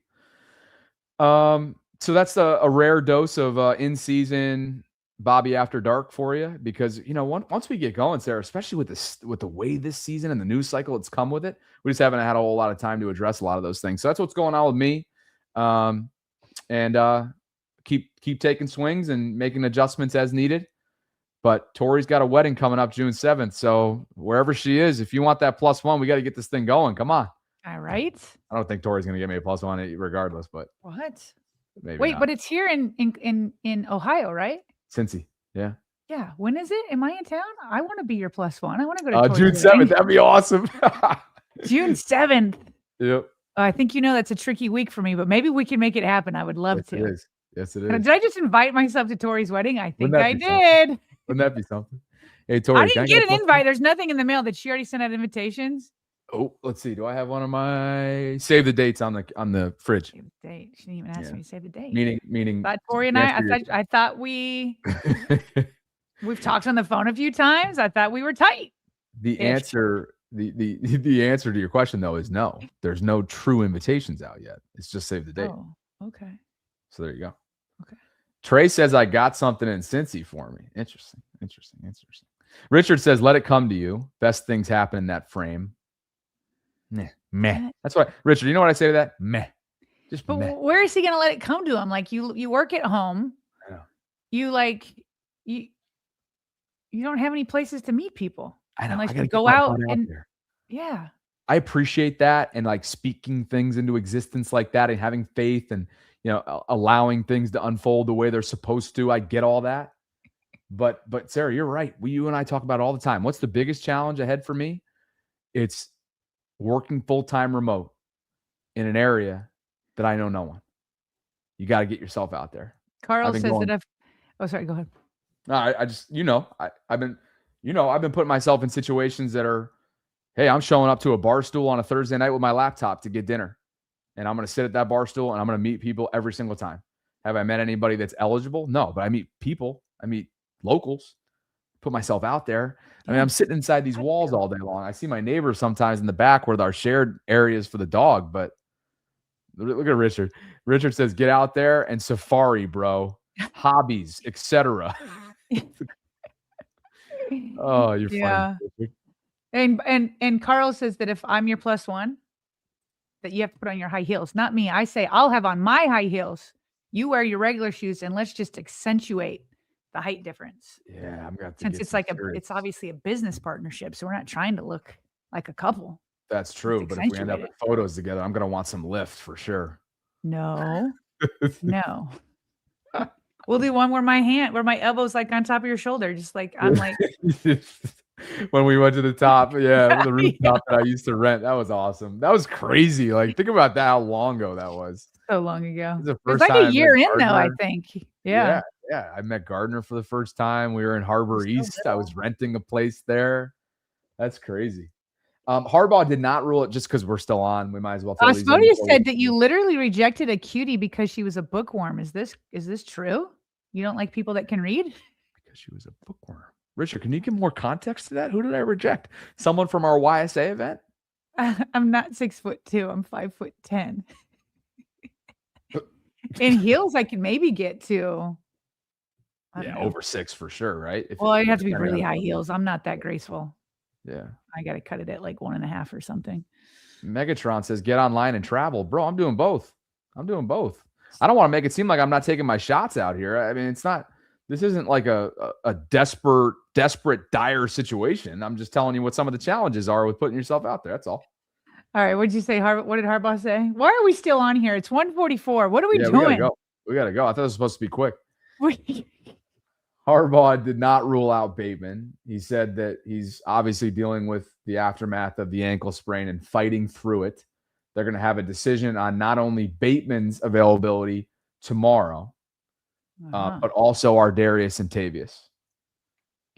So that's a rare dose of in-season Bobby After Dark for you, because once we get going, Sarah, especially with the way this season and the news cycle it's come with it, we just haven't had a whole lot of time to address a lot of those things. So that's what's going on with me, and keep taking swings and making adjustments as needed. But Tori's got a wedding coming up June 7th, so wherever she is, if you want that +1, we got to get this thing going. Come on. All right. I don't think Tori's going to get me a +1 regardless, but what? Maybe Wait, not. but it's here in Ohio, right? Cincy, yeah. Yeah. When is it? Am I in town? I want to be your +1. I want to go to June 7th. That'd be awesome. June 7th. Yep. I think that's a tricky week for me, but maybe we can make it happen. I would love to. It is. Yes, it is. Did I just invite myself to Tori's wedding? I think I did. Wouldn't that be something? Hey, Tori. I didn't get an invite. There's nothing in the mail. Did she already send out invitations? Oh, let's see. Do I have one of my save the dates on the fridge? Save the date. She didn't even ask me to save the date. Meaning. But Tori and I thought we've talked on the phone a few times. I thought we were tight. The answer to your question though is no. There's no true invitations out yet. It's just save the date. Oh, okay. So there you go. Okay. Trey says I got something in Cincy for me. Interesting. Richard says let it come to you. Best things happen in that frame. Meh. That's why, Richard, you know what I say to that? Meh. Just but meh. Where is he going to let it come to him? Like you work at home. I know. You don't have any places to meet people. I know. Unless I gotta you go get my out butt and there. yeah. I appreciate that and like speaking things into existence like that and having faith and allowing things to unfold the way they're supposed to. I get all that. But Sarah, you're right. You and I talk about it all the time. What's the biggest challenge ahead for me? It's working full-time remote in an area that I know no one. you got to get yourself out there. Carl says that if, oh, sorry, go ahead. No, I just, I've been putting myself in situations that are, hey, I'm showing up to a bar stool on a Thursday night with my laptop to get dinner. And I'm going to sit at that bar stool and I'm going to meet people every single time. Have I met anybody that's eligible? No, but I meet people. I meet locals. Put myself out there. I mean, I'm sitting inside these walls all day long. I see my neighbors sometimes in the back where our shared areas for the dog. But look at Richard. Richard says, get out there and safari, bro. Hobbies, etc. Oh, you're funny. And Carl says that if I'm your +1, that you have to put on your high heels. Not me. I say I'll have on my high heels. You wear your regular shoes, and let's just accentuate the height difference. Yeah, I'm gonna. Since it's like it's obviously a business partnership, so we're not trying to look like a couple. That's true. But if we end up in photos together, I'm gonna want some lift for sure. No, no. We'll do one where my elbow's like on top of your shoulder, just like I'm like. When we went to the top, the rooftop that I used to rent, that was awesome. That was crazy. Like, think about that, how long ago that was. So long ago. It was like a year in, though, I think. Yeah. I met Gardner for the first time. We were in Harbor East. I was renting a place there. That's crazy. Harbaugh did not rule it just because we're still on. We might as well. Osmodia said that you literally rejected a cutie because she was a bookworm. Is this true? You don't like people that can read? Because she was a bookworm. Richard, can you give more context to that? Who did I reject? Someone from our YSA event? I'm not 6'2". I'm 5'10". In heels, I can maybe get to. Over 6 for sure, right? I'd have to be really high heels. I'm not that graceful. Yeah. I got to cut it at like 1.5 or something. Megatron says, get online and travel. Bro, I'm doing both. I don't want to make it seem like I'm not taking my shots out here. I mean, this isn't like a desperate, dire situation. I'm just telling you what some of the challenges are with putting yourself out there. That's all. All right. What did you say? What did Harbaugh say? Why are we still on here? It's 1:44. What are we doing? We got to go. I thought it was supposed to be quick. Harbaugh did not rule out Bateman. He said that he's obviously dealing with the aftermath of the ankle sprain and fighting through it. They're going to have a decision on not only Bateman's availability tomorrow, but also Ardarius and Tavius.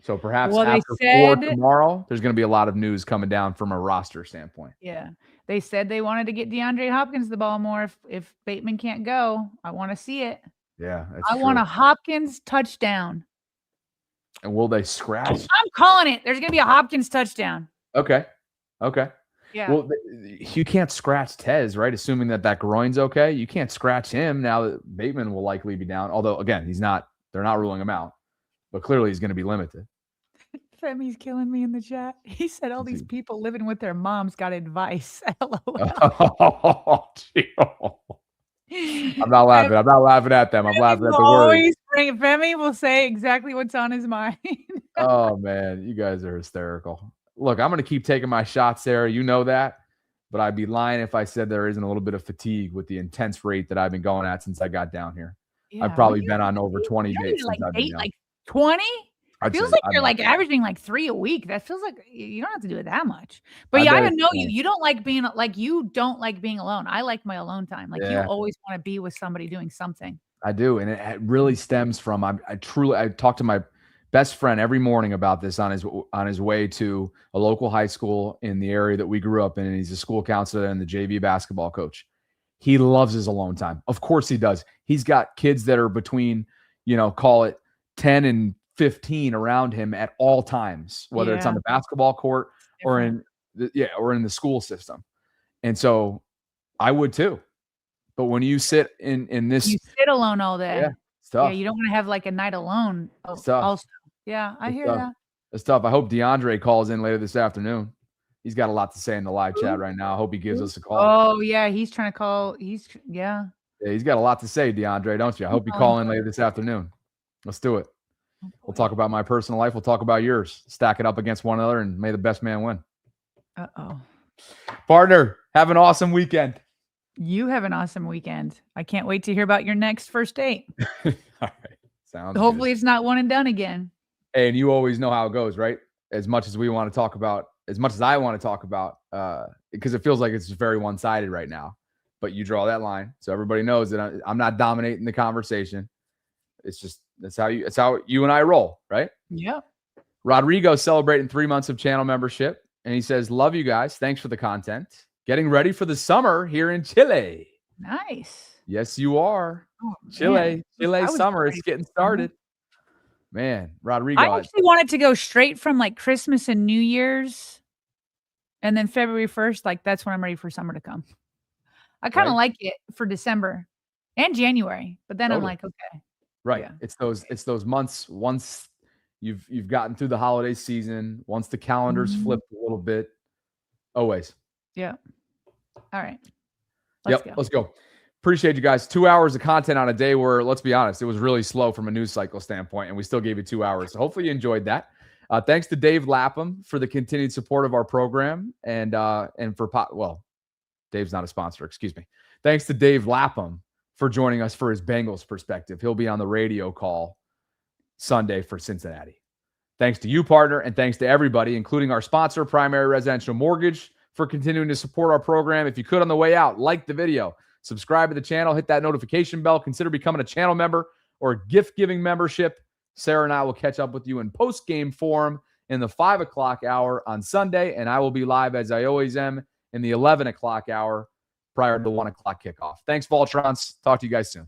So perhaps after 4 tomorrow, there's going to be a lot of news coming down from a roster standpoint. Yeah. They said they wanted to get DeAndre Hopkins the ball more. If Bateman can't go, I want to see it. Yeah. I want a Hopkins touchdown. And will they scratch? I'm calling it. There's going to be a Hopkins touchdown. Okay. Yeah. Well, you can't scratch Tez, right? Assuming that groin's okay. You can't scratch him now that Bateman will likely be down. Although, again, they're not ruling him out. But clearly he's going to be limited. Femi's killing me in the chat. He said all these people living with their moms got advice. LOL. I'm not laughing. I'm not laughing at them. I'm laughing at the words. Femi will say exactly what's on his mind. Oh, man. You guys are hysterical. Look, I'm going to keep taking my shots, Sarah. You know that. But I'd be lying if I said there isn't a little bit of fatigue with the intense rate that I've been going at since I got down here. Yeah, I've probably been on over 20 dates. Like 20? Feels like you're like averaging like 3 a week. That feels like you don't have to do it that much. But I know you. You don't like being alone. I like my alone time. Like you always want to be with somebody doing something. I do, and it really stems from I talk to my best friend every morning about this on his way to a local high school in the area that we grew up in, and he's a school counselor and the JV basketball coach. He loves his alone time. Of course he does. He's got kids that are between, call it 10 and 15 around him at all times, whether it's on the basketball court or in the school system. And so I would too. But when you sit in this, you sit alone all day. Yeah, it's tough. Yeah, you don't want to have like a night alone. It's tough. Also. Yeah, I hear that. It's tough. I hope DeAndre calls in later this afternoon. He's got a lot to say in the live chat right now. I hope he gives us a call. Oh yeah, he's trying to call. He's got a lot to say, DeAndre, don't you? I hope you call in later this afternoon. Let's do it. We'll talk about my personal life. We'll talk about yours. Stack it up against one another, and may the best man win. Partner, have an awesome weekend. You have an awesome weekend. I can't wait to hear about your next first date. All right. Sounds Hopefully good. It's not one and done again. Hey, and you always know how it goes, right? As much as I want to talk about, because it feels like it's very one-sided right now. but you draw that line. So everybody knows that I'm not dominating the conversation. It's just, it's how you and I roll, right? Yeah. Rodrigo celebrating 3 months of channel membership. And he says, love you guys. Thanks for the content. Getting ready for the summer here in Chile. Nice. Yes, you are. Oh, Chile man. summer. It's getting started. Man, Rodrigo. I actually wanted to go straight from like Christmas and New Year's. And then February 1st, like that's when I'm ready for summer to come. I kind of like it for December and January, but then I'm like, okay. Right. Yeah. It's those months once you've gotten through the holiday season, once the calendars flipped a little bit. Always. Yeah. All right. Let's go. Appreciate you guys. 2 hours of content on a day where, let's be honest, it was really slow from a news cycle standpoint, and we still gave you 2 hours. So hopefully you enjoyed that. Thanks to Dave Lapham for the continued support of our program, and for Dave's not a sponsor. Excuse me. Thanks to Dave Lapham for joining us for his Bengals perspective. He'll be on the radio call Sunday for Cincinnati. Thanks to you, partner, and thanks to everybody, including our sponsor, Primary Residential Mortgage, for continuing to support our program. If you could, on the way out, like the video, subscribe to the channel, hit that notification bell, consider becoming a channel member or a gift-giving membership. Sarah and I will catch up with you in post-game form in the 5 o'clock hour on Sunday, and I will be live, as I always am, in the 11 o'clock hour prior to the 1 o'clock kickoff. Thanks, VAULTRONs. Talk to you guys soon.